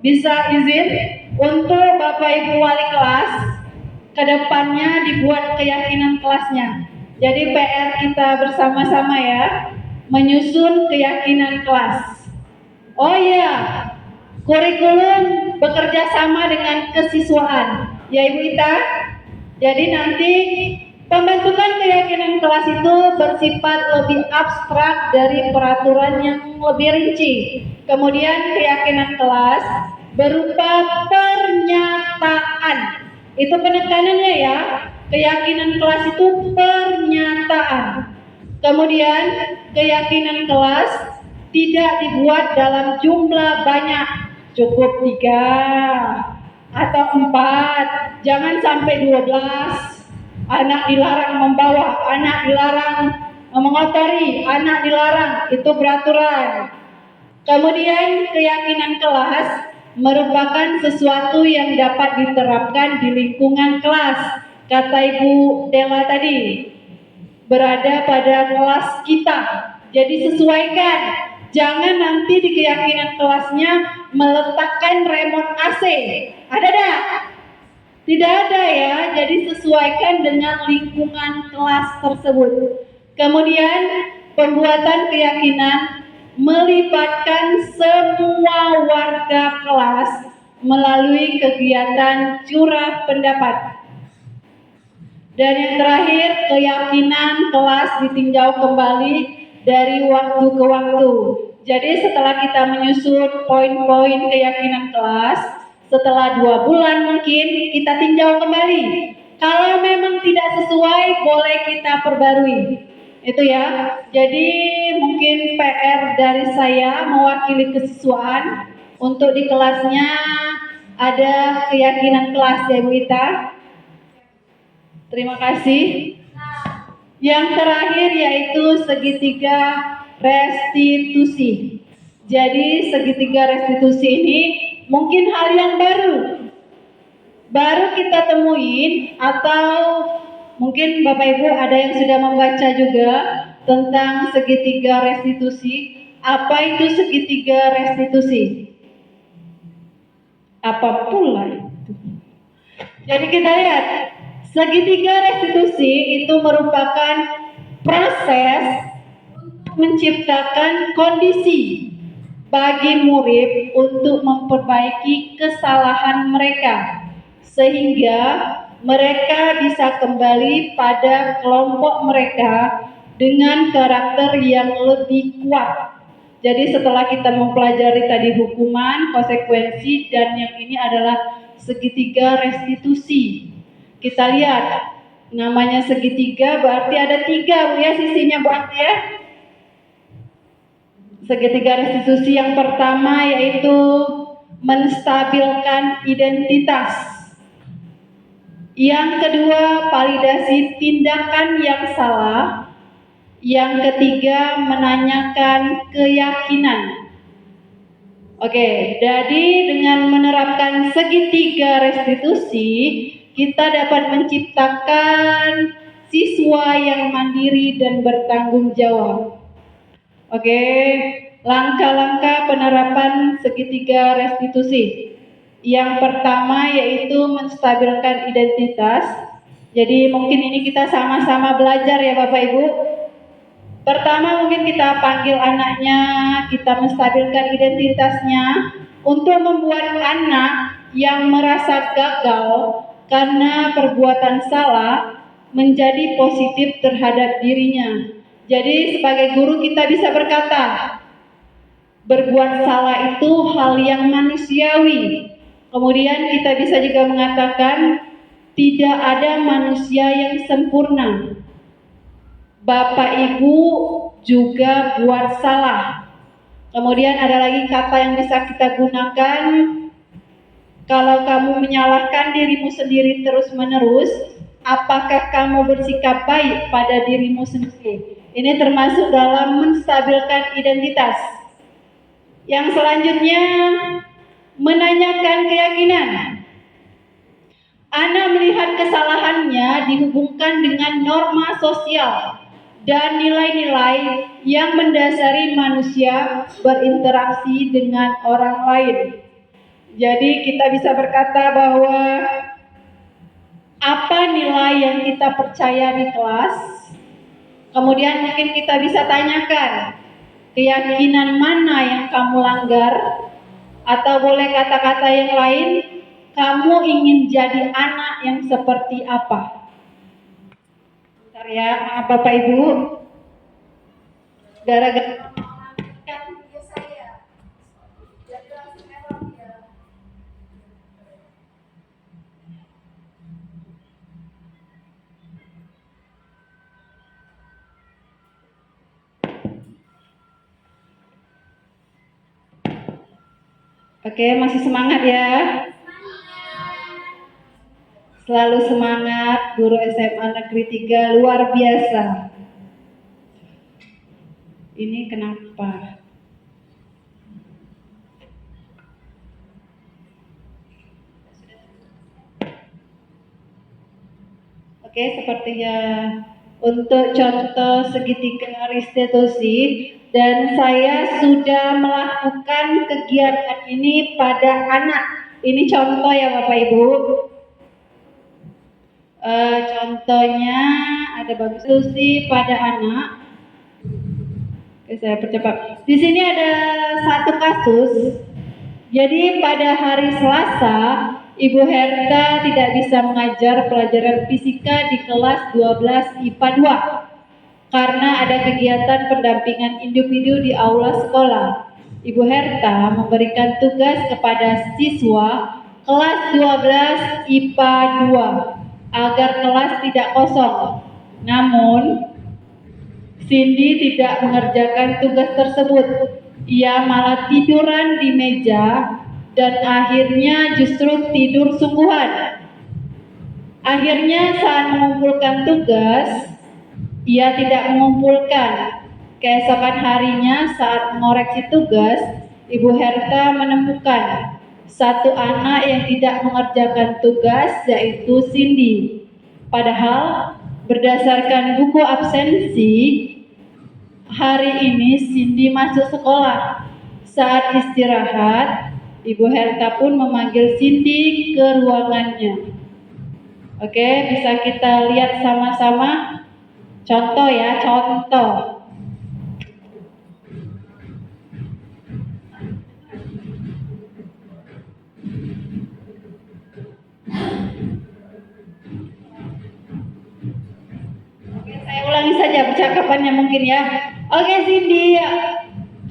bisa izin untuk Bapak Ibu wali kelas ke depannya dibuat keyakinan kelasnya. Jadi PR kita bersama-sama ya, menyusun keyakinan kelas. Oh iya, kurikulum bekerja sama dengan kesiswaan, ya Ibu Ita. Jadi nanti pembentukan keyakinan kelas itu bersifat lebih abstrak dari peraturan yang lebih rinci. Kemudian keyakinan kelas berupa pernyataan. Itu penekanannya ya. Keyakinan kelas itu pernyataan. Kemudian keyakinan kelas tidak dibuat dalam jumlah banyak, cukup 3 atau 4, jangan sampai 12. Anak dilarang membawa, anak dilarang mengotori, anak dilarang, itu peraturan. Kemudian keyakinan kelas merupakan sesuatu yang dapat diterapkan di lingkungan kelas. Kata Ibu Dela tadi, berada pada kelas kita. Jadi sesuaikan, jangan nanti di keyakinan kelasnya meletakkan remote AC. Ada tak? Tidak ada ya, jadi sesuaikan dengan lingkungan kelas tersebut. Kemudian pembuatan keyakinan melibatkan semua warga kelas melalui kegiatan curah pendapat. Dan yang terakhir, keyakinan kelas ditinjau kembali dari waktu ke waktu. Jadi setelah kita menyusun poin-poin keyakinan kelas, setelah 2 bulan mungkin kita tinjau kembali. Kalau memang tidak sesuai, boleh kita perbarui. Itu ya. Jadi mungkin PR dari saya mewakili kesiswaan untuk di kelasnya ada keyakinan kelas ya Bu Ita. Terima kasih. Yang terakhir yaitu segitiga restitusi. Jadi segitiga restitusi ini mungkin hal yang baru kita temuin, atau mungkin Bapak Ibu ada yang sudah membaca juga tentang segitiga restitusi. Apa itu segitiga restitusi? Apa pula itu? Jadi kita lihat, segitiga restitusi itu merupakan proses menciptakan kondisi bagi murid untuk memperbaiki kesalahan mereka sehingga mereka bisa kembali pada kelompok mereka dengan karakter yang lebih kuat. Jadi setelah kita mempelajari tadi hukuman, konsekuensi, dan yang ini adalah segitiga restitusi. Kita lihat, namanya segitiga berarti ada 3 ya sisinya buat ya. Segitiga restitusi yang pertama yaitu menstabilkan identitas. Yang kedua, validasi tindakan yang salah. Yang ketiga, menanyakan keyakinan. Oke, jadi dengan menerapkan segitiga restitusi, kita dapat menciptakan siswa yang mandiri dan bertanggung jawab. Oke, langkah-langkah penerapan segitiga restitusi. Yang pertama yaitu menstabilkan identitas. Jadi mungkin ini kita sama-sama belajar ya Bapak Ibu. Pertama mungkin kita panggil anaknya, kita menstabilkan identitasnya untuk membuat anak yang merasa gagal karena perbuatan salah menjadi positif terhadap dirinya. Jadi sebagai guru kita bisa berkata, berbuat salah itu hal yang manusiawi. Kemudian kita bisa juga mengatakan tidak ada manusia yang sempurna. Bapak Ibu juga buat salah. Kemudian ada lagi kata yang bisa kita gunakan, kalau kamu menyalahkan dirimu sendiri terus-menerus, apakah kamu bersikap baik pada dirimu sendiri? Ini termasuk dalam menstabilkan identitas. Yang selanjutnya, menanyakan keyakinan. Anak melihat kesalahannya dihubungkan dengan norma sosial dan nilai-nilai yang mendasari manusia berinteraksi dengan orang lain. Jadi kita bisa berkata bahwa apa nilai yang kita percaya di kelas, kemudian mungkin kita bisa tanyakan keyakinan mana yang kamu langgar, atau boleh kata-kata yang lain, kamu ingin jadi anak yang seperti apa? Bentar ya, maaf Bapak Ibu. Gara-gara Oke, masih semangat ya? Selalu semangat, guru SMA Negeri 3 luar biasa. Ini kenapa? Oke, sepertinya untuk contoh segitiga restitusi, dan saya sudah melakukan kegiatan ini pada anak. Ini contoh ya Bapak Ibu. Contohnya ada bagus restitusi pada anak. Oke, saya percepat. Di sini ada satu kasus. Jadi pada hari Selasa, Ibu Herta tidak bisa mengajar pelajaran fisika di kelas 12 IPA 2 karena ada kegiatan pendampingan individu di aula sekolah. Ibu Herta memberikan tugas kepada siswa kelas 12 IPA 2 agar kelas tidak kosong. Namun, Cindy tidak mengerjakan tugas tersebut. Ia malah tiduran di meja dan akhirnya justru tidur sungguhan. Akhirnya saat mengumpulkan tugas, ia tidak mengumpulkan. Keesokan harinya saat mengoreksi tugas, Ibu Herta menemukan satu anak yang tidak mengerjakan tugas, yaitu Cindy. Padahal berdasarkan buku absensi, hari ini Cindy masuk sekolah. Saat istirahat, Ibu Herta pun memanggil Cindy ke ruangannya. Oke, bisa kita lihat sama-sama. Contoh ya, contoh. Oke, saya ulangi saja percakapannya mungkin ya. Oke Cindy,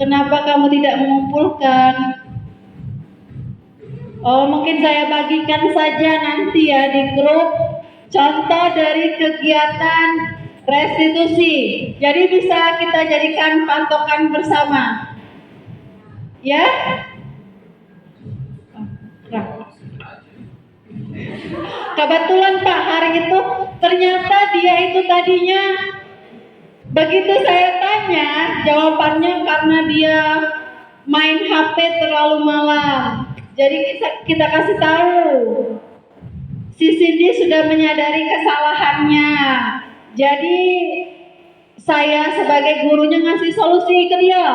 kenapa kamu tidak mengumpulkan? Oh, mungkin saya bagikan saja nanti ya di grup contoh dari kegiatan restitusi. Jadi bisa kita jadikan patokan bersama. Ya? Kebetulan Pak, hari itu ternyata dia itu tadinya begitu saya tanya, jawabannya karena dia main HP terlalu malam. Jadi kita kasih tahu, si Cindy sudah menyadari kesalahannya. Jadi saya sebagai gurunya ngasih solusi ke dia.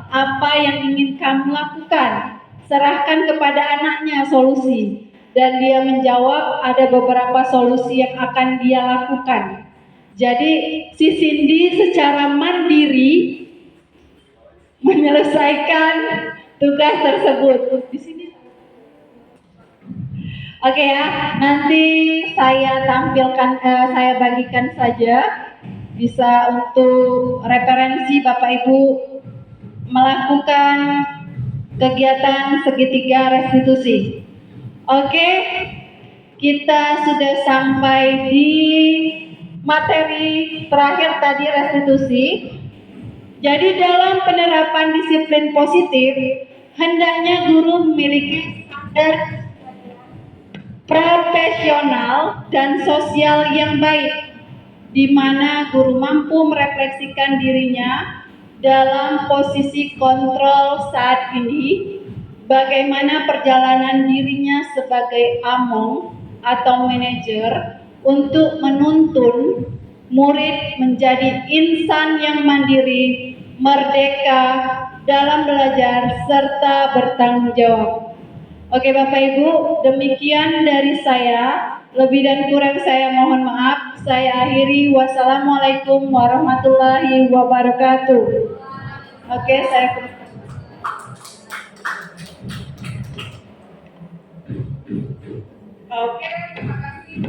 apa yang ingin kamu lakukan. Serahkan kepada anaknya solusi. Dan dia menjawab ada beberapa solusi yang akan dia lakukan. Jadi si Cindy secara mandiri menyelesaikan tugas tersebut. Di sini. Oke ya, nanti saya tampilkan, saya bagikan saja, bisa untuk referensi Bapak Ibu melakukan kegiatan segitiga restitusi. Oke, kita sudah sampai di materi terakhir tadi, restitusi. Jadi dalam penerapan disiplin positif, hendaknya guru memiliki standar profesional dan sosial yang baik, di mana guru mampu merefleksikan dirinya dalam posisi kontrol saat ini, bagaimana perjalanan dirinya sebagai among atau manajer untuk menuntun murid menjadi insan yang mandiri, merdeka dalam belajar serta bertanggung jawab. Oke Bapak Ibu, demikian dari saya. Lebih dan kurang saya mohon maaf. Saya akhiri. Wassalamualaikum warahmatullahi wabarakatuh. Oke, saya Oke, terima kasih.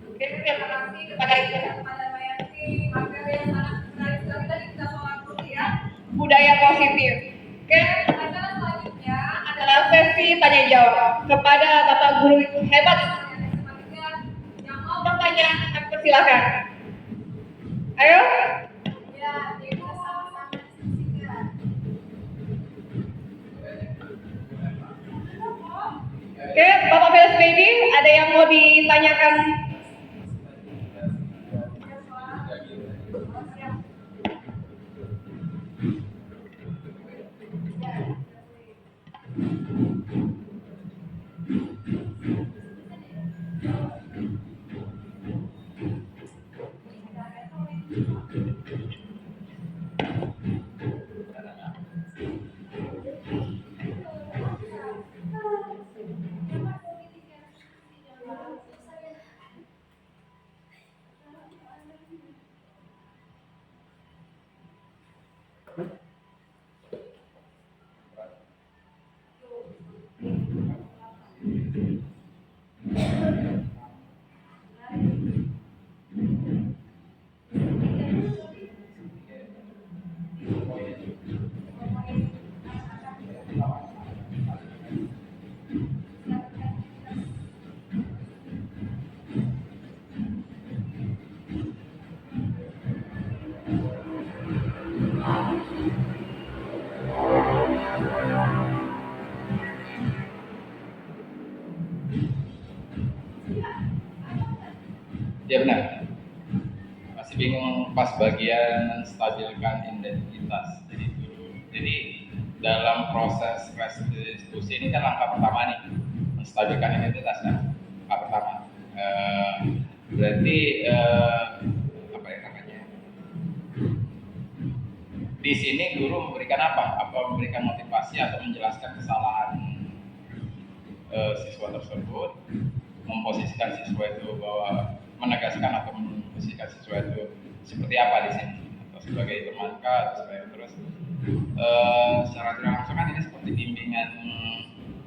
Oke, terima kasih kepada Ibu Damayanti. Materi yang sangat menarik sekali tadi kita soal dulu ya. Budaya positif. Oke, acara selanjutnya adalah sesi tanya jawab kepada Bapak Guru hebat yang mau bertanya, persilakan. Ayo. Ya, jadi kita sama-sama diskusikan. Oke, Bapak Felis Baby, ada yang mau ditanyakan? Ya benar. Masih bingung pas bagian menstabilkan identitas. Jadi dalam proses restitusi ini kan langkah pertama nih, menstabilkan identitas kan. Langkah pertama. Berarti apa ya namanya? Di sini guru memberikan apa? Apa memberikan motivasi atau menjelaskan kesalahan siswa tersebut, memposisikan siswa itu bahwa menegaskan atau memposisikan siswa itu seperti apa di sini, atau sebagai tersangka atau sebagai terus secara tidak langsung kan ini seperti bimbingan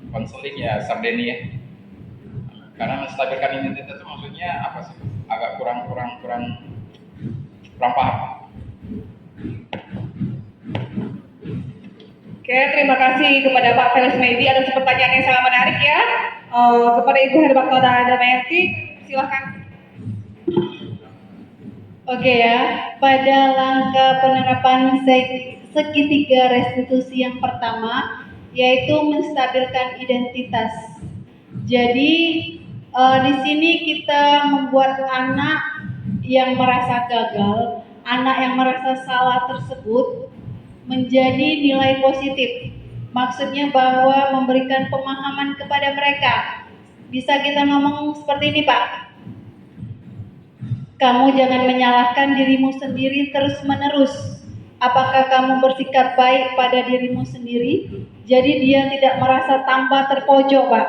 konseling ya, Sardeni ya. Karena menstabilkan identitas itu maksudnya apa sih? Agak kurang paham. Oke, terima kasih kepada Pak Felis Medi atas pertanyaan yang sangat menarik ya. Kepada Ibu Herbaktoda Damayanti, silakan. Oke ya, pada langkah penerapan segitiga restitusi yang pertama, yaitu menstabilkan identitas. Jadi di sini kita membuat anak yang merasa gagal, anak yang merasa salah tersebut menjadi nilai positif. Maksudnya bahwa memberikan pemahaman kepada mereka. Bisa kita ngomong seperti ini, Pak. Kamu jangan menyalahkan dirimu sendiri terus-menerus. Apakah kamu bersikap baik pada dirimu sendiri? Jadi dia tidak merasa tambah terpojok, Pak.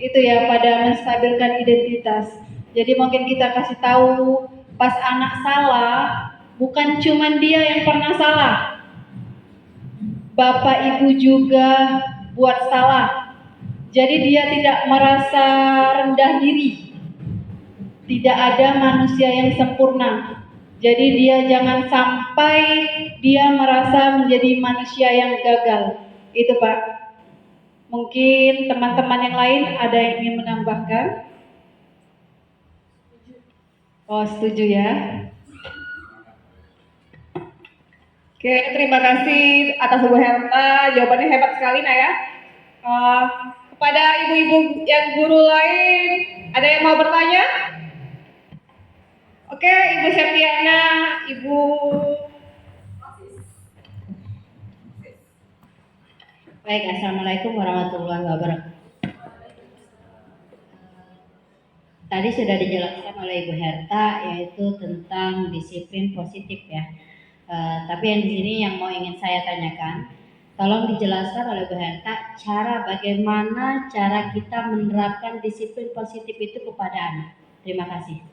Itu ya, pada menstabilkan identitas. Jadi mungkin kita kasih tahu pas anak salah, bukan cuman dia yang pernah salah. Bapak ibu juga buat salah. Jadi dia tidak merasa rendah diri. Tidak ada manusia yang sempurna. Jadi dia jangan sampai dia merasa menjadi manusia yang gagal. Itu Pak. Mungkin teman-teman yang lain ada yang ingin menambahkan? Oh, setuju ya. Oke, terima kasih atas Bu Herta, jawabannya hebat sekali Nak ya. Kepada ibu-ibu yang guru lain, ada yang mau bertanya? Oke, Ibu Septiana, Ibu Baik, Assalamualaikum warahmatullahi wabarakatuh. Tadi sudah dijelaskan oleh Ibu Herta, yaitu tentang disiplin positif ya. Tapi yang di sini yang ingin saya tanyakan, tolong dijelaskan oleh Bu Herta bagaimana cara kita menerapkan disiplin positif itu kepada anak. Terima kasih.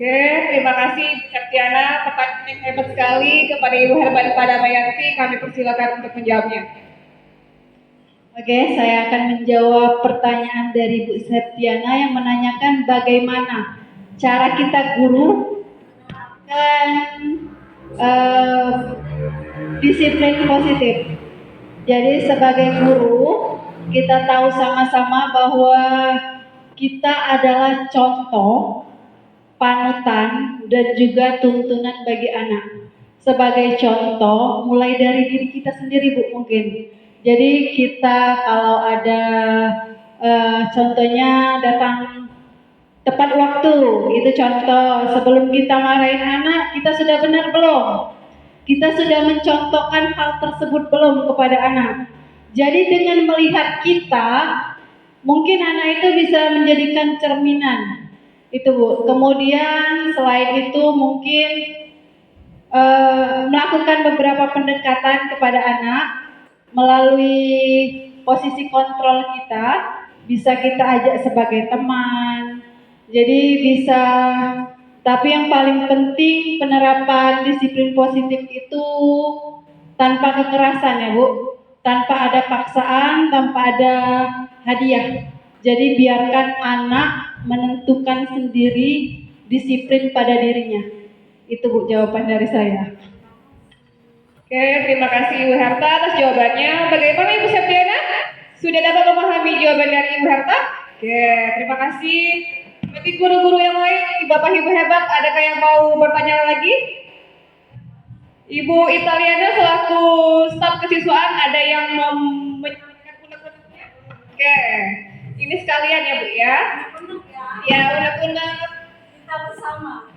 Oke, terima kasih Ibu Septiana, pertanyaan yang hebat sekali kepada Ibu Herta Damayanti, kami persilakan untuk menjawabnya. Oke, saya akan menjawab pertanyaan dari Bu Septiana yang menanyakan bagaimana cara kita guru dan disiplin positif. Jadi sebagai guru, kita tahu sama-sama bahwa kita adalah contoh, panutan, dan juga tuntunan bagi anak. Sebagai contoh, mulai dari diri kita sendiri Bu mungkin. Jadi kita kalau ada contohnya datang tepat waktu, itu contoh. Sebelum kita marahin anak, kita sudah benar belum? Kita sudah mencontohkan hal tersebut belum kepada anak? Jadi dengan melihat kita, mungkin anak itu bisa menjadikan cerminan. Itu Bu. Kemudian selain itu mungkin melakukan beberapa pendekatan kepada anak melalui posisi kontrol kita, bisa kita ajak sebagai teman. Jadi bisa, tapi yang paling penting penerapan disiplin positif itu tanpa kekerasan ya Bu, tanpa ada paksaan, tanpa ada hadiah. Jadi biarkan anak menentukan sendiri disiplin pada dirinya. Itu Bu jawaban dari saya. Oke, terima kasih Ibu Herta atas jawabannya. Bagaimana Ibu Septiana? Sudah dapat memahami jawaban dari Ibu Herta? Oke, terima kasih. Bagi guru-guru yang lain, Bapak Ibu hebat, adakah yang mau bertanya lagi? Ibu Italiana selaku staf kesiswaan, ada yang mau menyampaikan unek-uneknya? Oke, ini sekalian ya Bu ya. Ya, unek-unek kita bersama.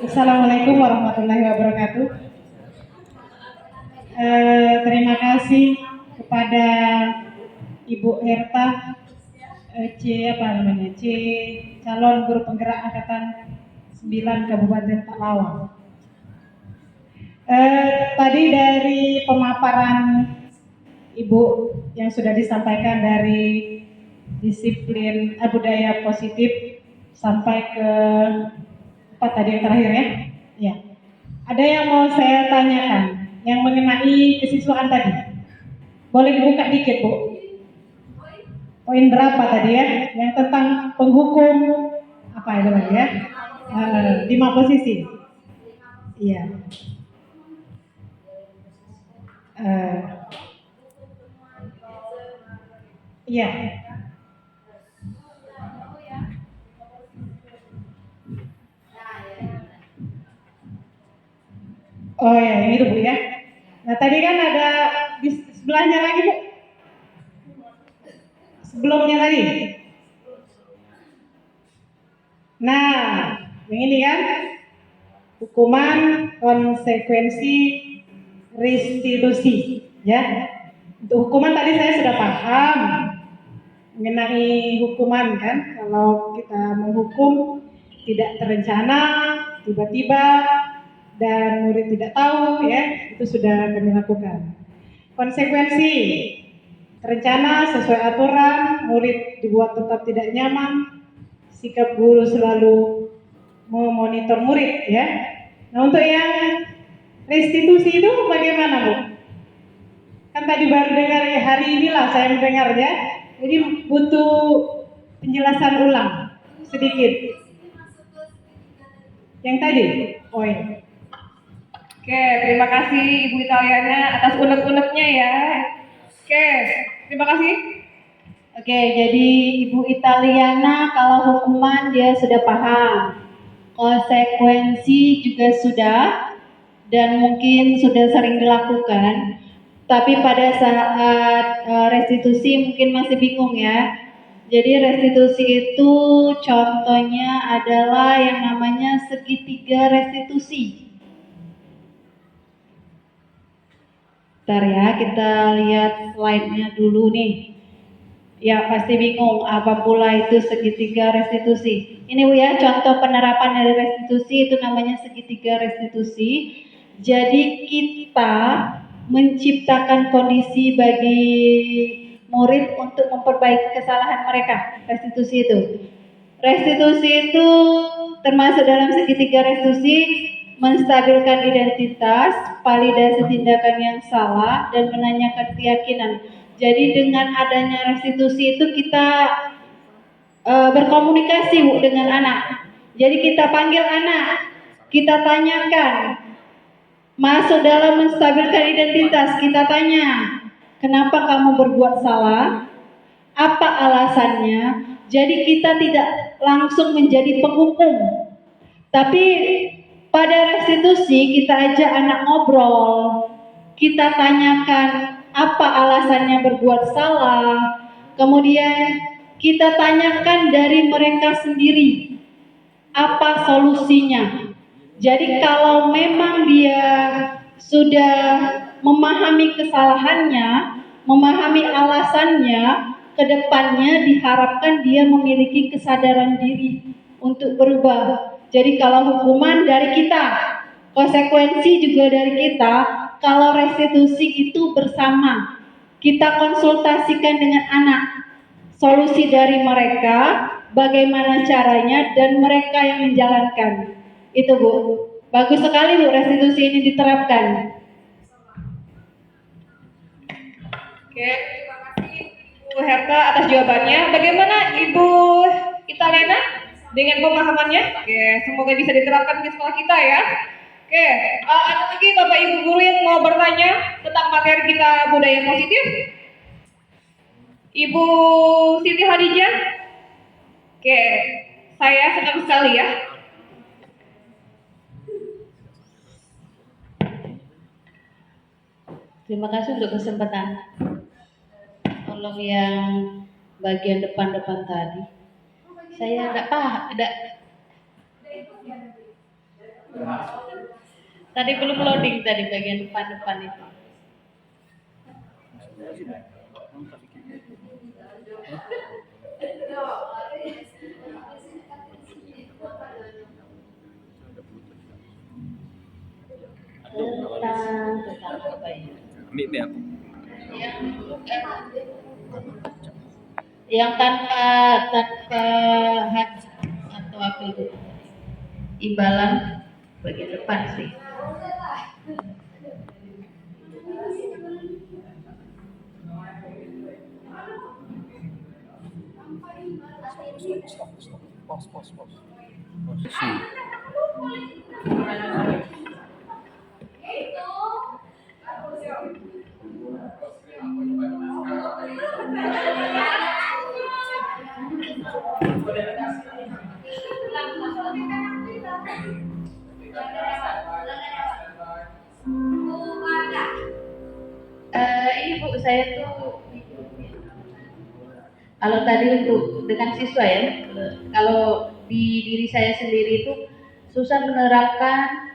Assalamualaikum warahmatullahi wabarakatuh. Terima kasih kepada Ibu Herta calon guru penggerak angkatan 9 Kabupaten Pelawang. Tadi dari pemaparan Ibu yang sudah disampaikan dari disiplin budaya positif sampai ke apa tadi yang terakhir ya? Ya. Ada yang mau saya tanyakan yang mengenai kesiswaan tadi. Boleh dibuka dikit Bu? Poin berapa tadi ya? Yang tentang penghukum apa itu lagi ya? 5 posisi. Iya. Iya. Oh ya, ini tuh Bu ya. Nah tadi kan ada di sebelahnya lagi Bu. Sebelumnya tadi. Nah, yang ini kan hukuman konsekuensi restitusi ya. Untuk hukuman tadi saya sudah paham mengenai hukuman kan. Kalau kita menghukum tidak terencana, tiba-tiba, dan murid tidak tahu, ya, itu sudah kami lakukan. Konsekuensi, terencana sesuai aturan, murid dibuat tetap tidak nyaman, sikap guru selalu memonitor murid, ya. Nah, untuk yang restitusi itu bagaimana, Bu? Kan tadi baru dengar, ya, hari inilah saya mendengar, ya. Jadi butuh penjelasan ulang sedikit. Yang tadi? Oh ya. Oke, terima kasih Ibu Italiana atas unek-uneknya ya. Oke, terima kasih. Oke, jadi Ibu Italiana kalau hukuman dia sudah paham, konsekuensi juga sudah, dan mungkin sudah sering dilakukan. Tapi pada saat restitusi mungkin masih bingung ya. Jadi restitusi itu contohnya adalah yang namanya segitiga restitusi. Bentar ya, kita lihat slide-nya dulu nih. Ya pasti bingung apa pula itu segitiga restitusi. Ini Bu ya, contoh penerapan dari restitusi itu namanya segitiga restitusi. Jadi kita menciptakan kondisi bagi murid untuk memperbaiki kesalahan mereka. Restitusi itu. Restitusi itu termasuk dalam segitiga restitusi menstabilkan identitas, validasi tindakan yang salah, dan menanyakan keyakinan. Jadi dengan adanya restitusi itu kita berkomunikasi Bu dengan anak. Jadi kita panggil anak, kita tanyakan, masuk dalam menstabilkan identitas, kita tanya, kenapa kamu berbuat salah? Apa alasannya? Jadi kita tidak langsung menjadi penghukum, tapi pada restitusi kita ajak anak ngobrol, kita tanyakan apa alasannya berbuat salah, kemudian kita tanyakan dari mereka sendiri apa solusinya. Jadi kalau memang dia sudah memahami kesalahannya, memahami alasannya, kedepannya diharapkan dia memiliki kesadaran diri untuk berubah. Jadi kalau hukuman dari kita, konsekuensi juga dari kita, kalau restitusi itu bersama. Kita konsultasikan dengan anak, solusi dari mereka, bagaimana caranya, dan mereka yang menjalankan. Itu Bu, bagus sekali Bu restitusi ini diterapkan. Oke, terima kasih Bu Herta atas jawabannya. Bagaimana Ibu Italiana dengan pemahamannya? Oke, semoga bisa diterapkan di sekolah kita ya. Oke, ada lagi Bapak Ibu guru yang mau bertanya tentang materi kita budaya positif? Ibu Siti Hadijah? Oke, saya senang sekali ya. Terima kasih untuk kesempatan. Tolong yang bagian depan-depan tadi. Saya enggak paham, tadi belum loading tadi bagian depan-depan itu. Tentang apa ya? Yang tanpa hak atau apa itu? Imbalan bagian depan sih. Ini Bu, saya tuh kalau tadi untuk dengan siswa ya, kalau di diri saya sendiri itu susah menerapkan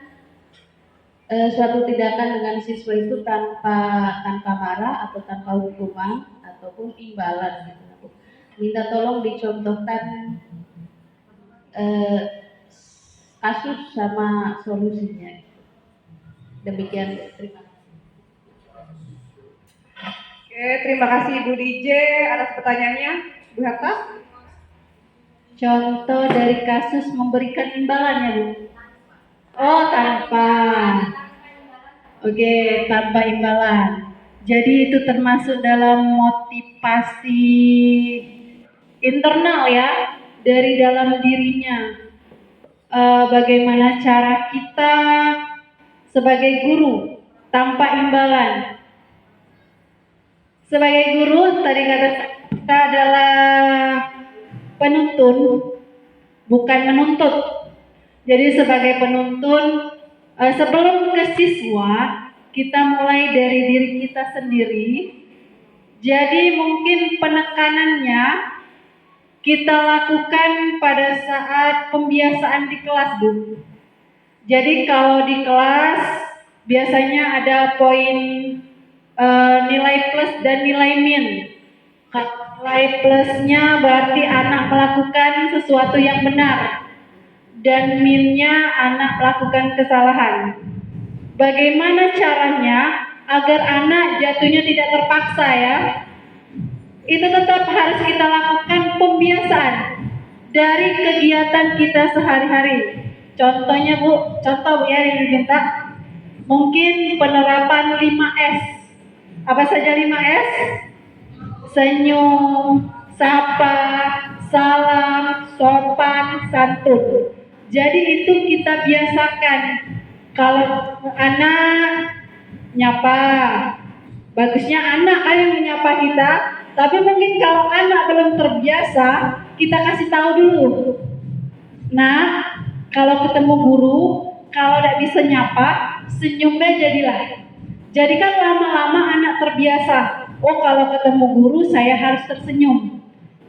suatu tindakan dengan siswa itu tanpa marah atau tanpa hukuman ataupun imbalan gitu. minta tolong dicontohkan kasus sama solusinya. Demikian, terima kasih. Oke, terima kasih Ibu DJ atas pertanyaannya. Bu Hatta? Contoh dari kasus memberikan imbalan ya Bu? Oh tanpa. Oke, tanpa imbalan. Jadi itu termasuk dalam motivasi internal ya, dari dalam dirinya. Bagaimana cara kita sebagai guru tanpa imbalan. Sebagai guru tadi kata kita adalah penuntun, bukan menuntut. Jadi sebagai penuntun, sebelum ke siswa, kita mulai dari diri kita sendiri. Jadi mungkin penekanannya kita lakukan pada saat pembiasaan di kelas, Bu. Jadi kalau di kelas biasanya ada poin nilai plus dan nilai min. Nilai plusnya berarti anak melakukan sesuatu yang benar, dan minnya anak melakukan kesalahan. Bagaimana caranya agar anak jatuhnya tidak terpaksa ya? Itu tetap harus kita lakukan pembiasaan dari kegiatan kita sehari-hari. Contohnya Bu, contoh ya yang diminta, mungkin penerapan 5S. Apa saja 5S? Senyum, sapa, salam, sopan, santun. Jadi itu kita biasakan. Kalau anak nyapa, bagusnya anak yang menyapa kita. Tapi mungkin kalau anak belum terbiasa, kita kasih tahu dulu. Nah, kalau ketemu guru, kalau tidak bisa nyapa, senyumnya jadilah. Jadi kan lama-lama anak terbiasa. Oh, kalau ketemu guru saya harus tersenyum.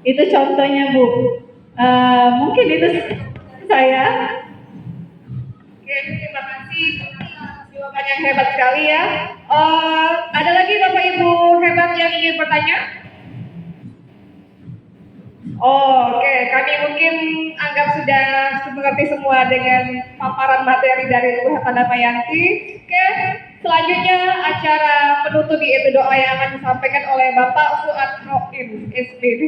Itu contohnya Bu. Mungkin itu saya. Oke, terima kasih. Jawaban yang hebat sekali ya. Ada lagi Bapak Ibu hebat yang ingin bertanya? Oke, kami mungkin anggap sudah mengerti semua dengan paparan materi dari Ibu Hatta Damayanti. Oke, selanjutnya acara penutup yaitu doa yang akan disampaikan oleh Bapak Fuad Rohim, SPD.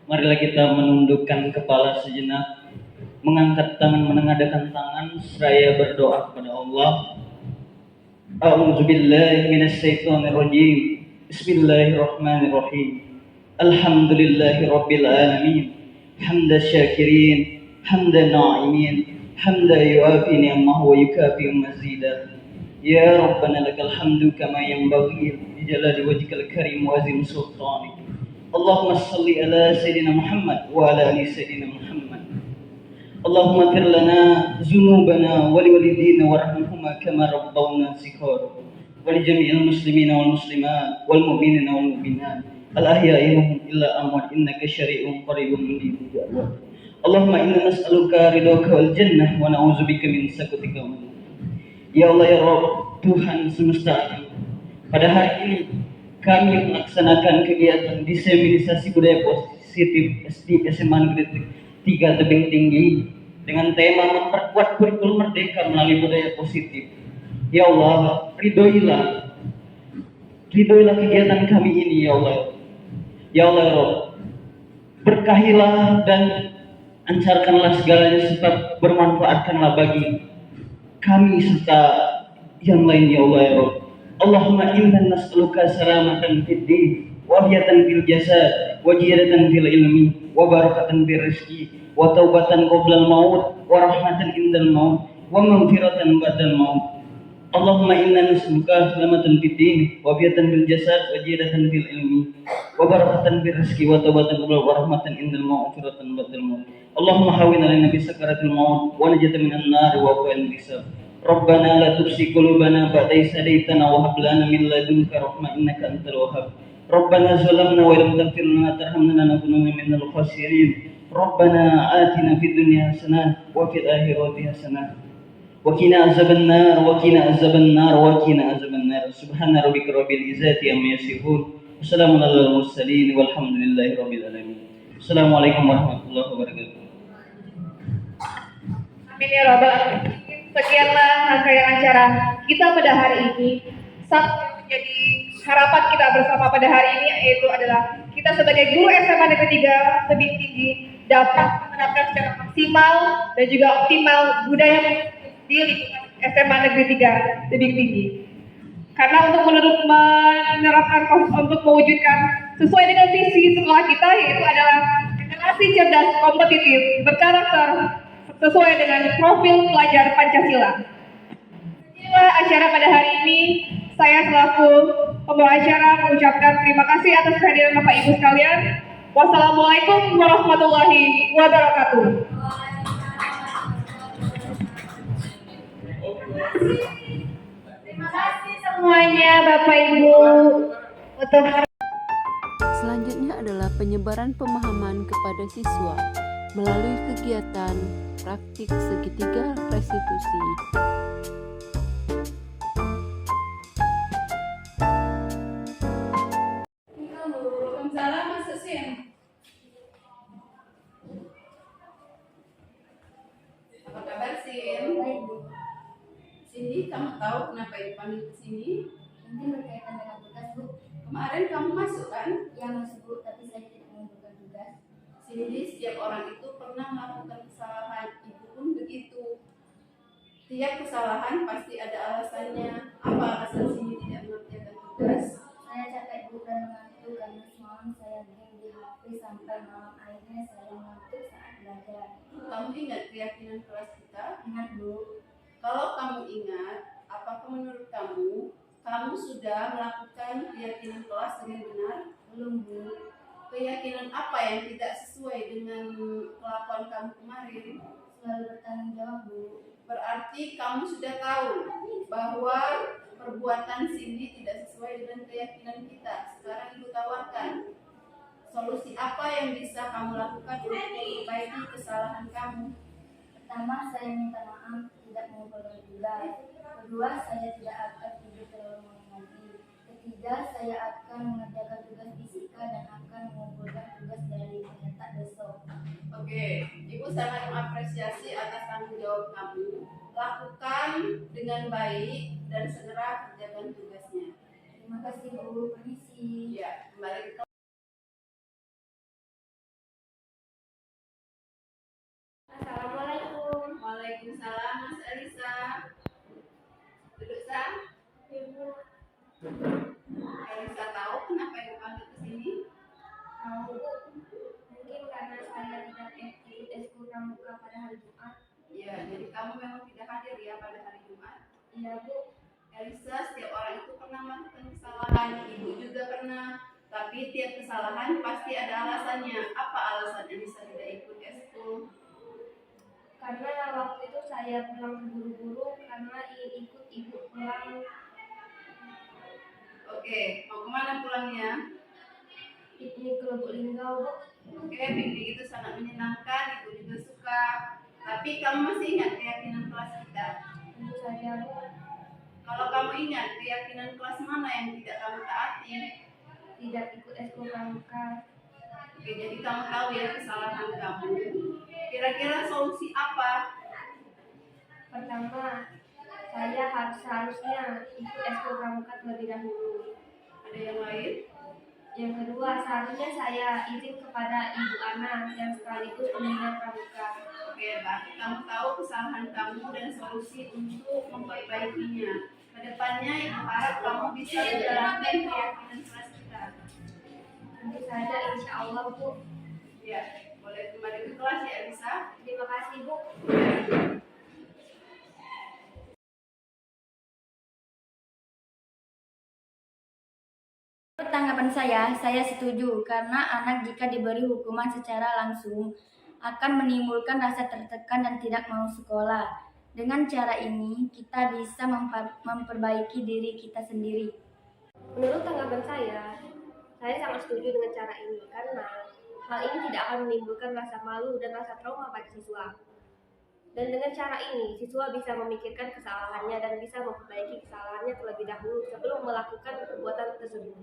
Marilah kita menundukkan kepala sejenak, mengangkat tangan, menengadahkan tangan, seraya berdoa kepada Allah. A'udzubillahi minasyaitonirrajim. Bismillahirrahmanirrahim. Alhamdulillahi rabbil alamin. Hamda syakirin, hamda na'imin, hamda yuafi ni'amahu wa yukafi mazidah. Ya Rabbana lakal hamdu kama yanbaghi li jalali wajhikal karim wa azim sultanik. Allahumma salli ala Sayyidina Muhammad wa ala ali Sayyidina Muhammad. Allahumma fir lana zunubana wa liwalidina warhamhuma kama rabbawna sighara wa li jami'il muslimina wal muslimat wal mu'minina wal mu'minat al ahya'i minhum illa amwat innaka syari'un qaribun mujibud da'wat. Allahumma inna nas'aluka ridhaka wal jannah wa na'udzubika min sakhatika wa ya Allah ya Rabb, Tuhan semesta alam. Pada hari ini kami melaksanakan kegiatan diseminisasi budaya positif SD SMA Negeri 3 Tebing Tinggi dengan tema memperkuat kurikulum merdeka melalui budaya positif. Ya Allah, ridhoilah kegiatan kami ini ya Allah. Ya Allah ya Rabb, berkahilah dan lancarkanlah segalanya serta bermanfaatkanlah bagi kami serta yang lain ya Allah ya Rabb. Allahumma inna nas'aluka salamatan fid din wa hiyatan fil jasad wa jihadatan fil ilmi wa barakatan fil rizqi wa taubatan qabla al maut wa rahmatan indal maut wa maghfiratan ba'dal maut. Allahumma inna nas'aluka salamatan fid din wa hiyatan fil jasad wa jihadatan fil ilmi wa barakatan fil rizqi wa taubatan qabla wa rahmatan indal maut wa maghfiratan ba'dal maut. Allahumma hawwin alaina bi sakaratil maut wa najatan minan nar wa qil hisab. ربنا لا تزغ قلوبنا بعد إذ هديتنا وهب لنا من لدنك رحمة إنك أنت الوهاب ربنا ظلمنا وإن لم تغفر لنا وترحمنا لنكونن من الخاسرين ربنا آتنا في الدنيا حسنة وفي الآخرة حسنة وقنا عذاب النار وقنا عذاب النار وقنا عذاب النار سبحان ربك رب العزة عما يصفون وسلام على المرسلين والحمد لله رب العالمين السلام عليكم ورحمة الله وبركاته. Amin ya rabbal alamin. Sekianlah rangkaian acara kita pada hari ini. Satu yang menjadi harapan kita bersama pada hari ini yaitu adalah kita sebagai guru SMA Negeri 3 Tebing Tinggi dapat menerapkan secara maksimal dan juga optimal budaya di lingkungan SMA Negeri 3 Tebing Tinggi. Karena untuk menerapkan untuk mewujudkan sesuai dengan visi sekolah kita yaitu adalah generasi cerdas kompetitif berkarakter sesuai dengan profil pelajar Pancasila. Inilah acara pada hari ini. Saya selaku pembawa acara mengucapkan terima kasih atas kehadiran Bapak Ibu sekalian. Wassalamualaikum warahmatullahi wabarakatuh. Terima kasih semuanya Bapak Ibu untuk Selanjutnya adalah penyebaran pemahaman kepada siswa melalui kegiatan praktik segitiga restitusi. Waalaikumsalam Mas Susin. Apa kabar Sin? Cindy, kamu tahu kenapa dipanggil ke sini? Ini berkaitan dengan tugas, Bu. Kemarin kamu masuk kan? Ya, masuk, Bu, tapi saya tidak mengumpulkan tugas. Cindy, setiap orang itu pernah melakukan kesalahan. Ibu pun begitu. Tiap kesalahan pasti ada alasannya. Apa alasan Cindy tidak mengerjakan tugas? Saya capek, Bu, dan mengantuk karena semalam saya game di HP sampai malam. Akhirnya saya mengantuk saat belajar. Kamu ingat keyakinan kelas kita? Ingat, Bu. Kalau kamu ingat, apakah menurut kamu sudah melakukan keyakinan kelas dengan benar? Belum, Bu. Keyakinan apa yang tidak sesuai dengan kelakuan kamu kemarin? Selalu bertanggung jawab, Bu. Berarti kamu sudah tahu bahwa perbuatan Cindy tidak sesuai dengan keyakinan kita. Sekarang Ibu tawarkan solusi apa yang bisa kamu lakukan untuk memperbaiki kesalahan kamu. Pertama, saya minta maaf tidak mengumpulkan tugas. Kedua, saya tidak akan tidur terlalu malam lagi. Ketiga, saya akan mengerjakan tugas fisika dan akan mengumpulkan tugas dari pencetak besok. Oke, Ibu sangat mengapresiasi atas tanggung jawab kamu. Lakukan dengan baik dan segera kerjakan tugasnya. Terima kasih, Bu. Permisi. Ya, kembali ke Assalamualaikum. Waalaikumsalam, Mas Elisa. Duduk, Sa. Elisa tahu kenapa Ibu panggil ke sini? Tahu, Bu. Mungkin karena saya tidak ikut eskul pramuka pada hari Jumat. Ya, jadi kamu memang tidak hadir ya pada hari Jumat. Iya, Bu. Elisa, setiap orang itu pernah melakukan kesalahan. Ibu juga pernah. Tapi tiap kesalahan pasti ada alasannya. Apa alasan Elisa tidak ikut eskul? Karena waktu itu saya pulang terburu-buru karena ingin ikut ibu pulang. Oke, mau kemana pulangnya? Piknik ke Lubuk Linggau, Bu. Oke, piknik itu sangat menyenangkan, Ibu juga suka. Tapi kamu masih ingat keyakinan kelas kita? Tentu saja, Bu. Kalau kamu ingat, keyakinan kelas mana yang tidak kamu taati? Tidak ikut eskul pramuka. Oke, jadi kamu tahu ya kesalahan kamu. Kira-kira solusi apa? Pertama, saya seharusnya ikut eskul pramuka terlebih dahulu. Ada yang lain? Yang kedua, seharusnya saya izin kepada Ibu Ana yang sekaligus pembina pramuka. Oke, berarti kamu tahu kesalahan kamu dan solusi untuk memperbaikinya. Kedepannya, Ibu harap kamu bisa menjalankan keyakinan kelas kita. Tentu saja, insya Allah, Bu. Ya, boleh kembali ke kelas ya, Elisa. Terima kasih, Bu. Menurut tanggapan saya setuju karena anak jika diberi hukuman secara langsung akan menimbulkan rasa tertekan dan tidak mau sekolah. Dengan cara ini, kita bisa memperbaiki diri kita sendiri. Menurut tanggapan saya sangat setuju dengan cara ini karena hal ini tidak akan menimbulkan rasa malu dan rasa trauma pada siswa. Dan dengan cara ini, siswa bisa memikirkan kesalahannya dan bisa memperbaiki kesalahannya terlebih dahulu sebelum melakukan perbuatan tersebut.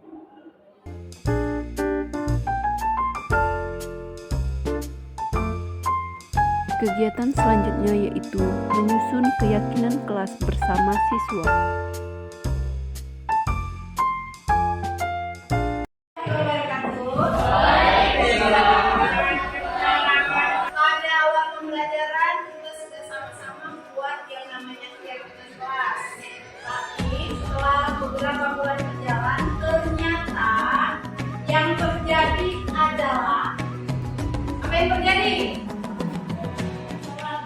Kegiatan selanjutnya yaitu menyusun keyakinan kelas bersama siswa. Pada awal pembelajaran kita sudah sama-sama membuat yang namanya keyakinan kelas. Tapi setelah beberapa bulan berjalan, ternyata yang terjadi adalah apa yang terjadi?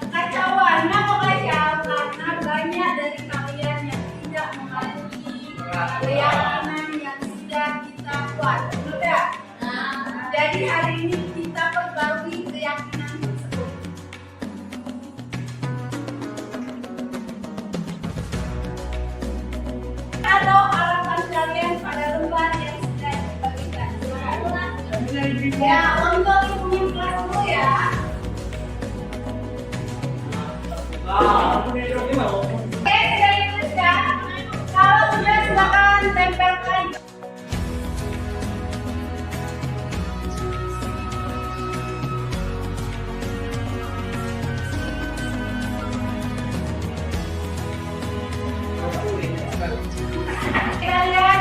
Kacauan. Kenapa kacau? Karena banyak dari kalian yang tidak memiliki keyakinan yang sudah kita buat. Betul tidak? Jadi hari ini kita perbarui keyakinan tersebut. Atau harapan kalian pada lembar yang sudah dibagikan. Ya, untuk ibu kelas dulu ya. Oke, sudah dituliskan. Kalau sudah, silakan tempelkan. Kalian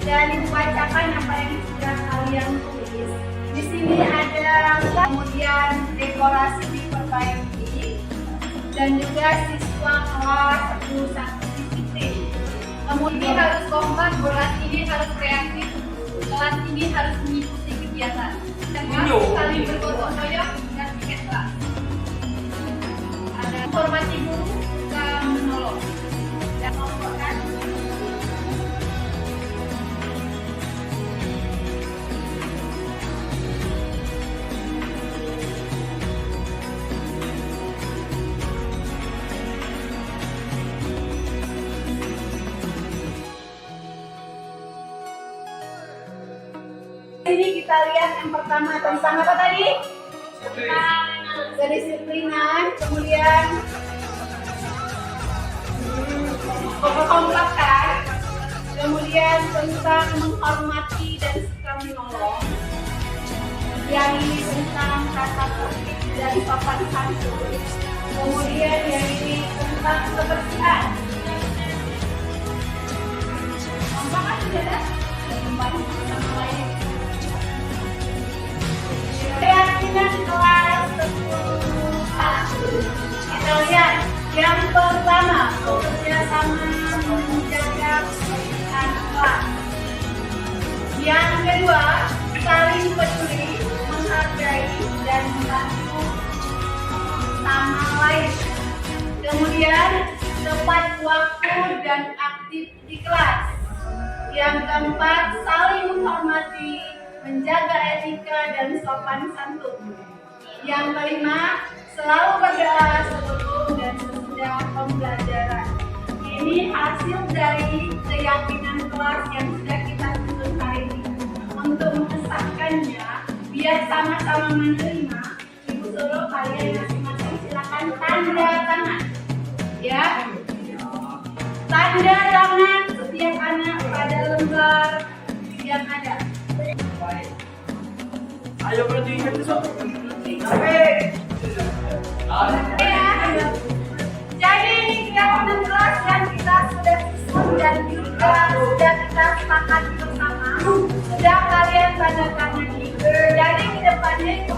dan dibacakan apa yang sudah kalian tulis. Di sini ada kemudian dekorasi diperbaiki dan juga siswa kelas 1 disiplin. Kemudian ini harus kompak, kelas ini harus kreatif, kelas ini harus mengikuti kegiatan. Dan harus saling bergotong royong dan tiket kelas. Ada informasi guru juga menolong dan melaporkan. Ini kita lihat yang pertama tentang apa tadi? Kedisiplinan, kemudian kekompakan, kemudian tentang menghormati dan suka menolong. Yang ini tentang kata tertib dan sopan santun. Kemudian yang ini tentang kebersihan. Apakah sudah ada? Sama lain. Keyakinan kelas 10. Kita lihat yang pertama, bekerja sama menjaga kebersihan kelas. Yang kedua, saling peduli, menghargai dan membantu sama lain. Kemudian tepat waktu dan aktif di kelas. Yang keempat, saling menghormati, menjaga etika dan sopan santun. Yang kelima, selalu berdoa sebelum dan sesudah pembelajaran. Ini hasil dari keyakinan kelas yang sudah kita susun hari ini. Untuk mengesahkannya, biar sama-sama menerima, Ibu suruh kalian masing-masing silakan tanda tangan. Ya, tanda tangan setiap anak pada lembar yang ada. Ayo berdiri besok. Jadi ini keyakinan kelas yang kita sudah susun dan juga sudah kita sepakati bersama. Sudah kalian tanda tangani. Jadi kedepannya itu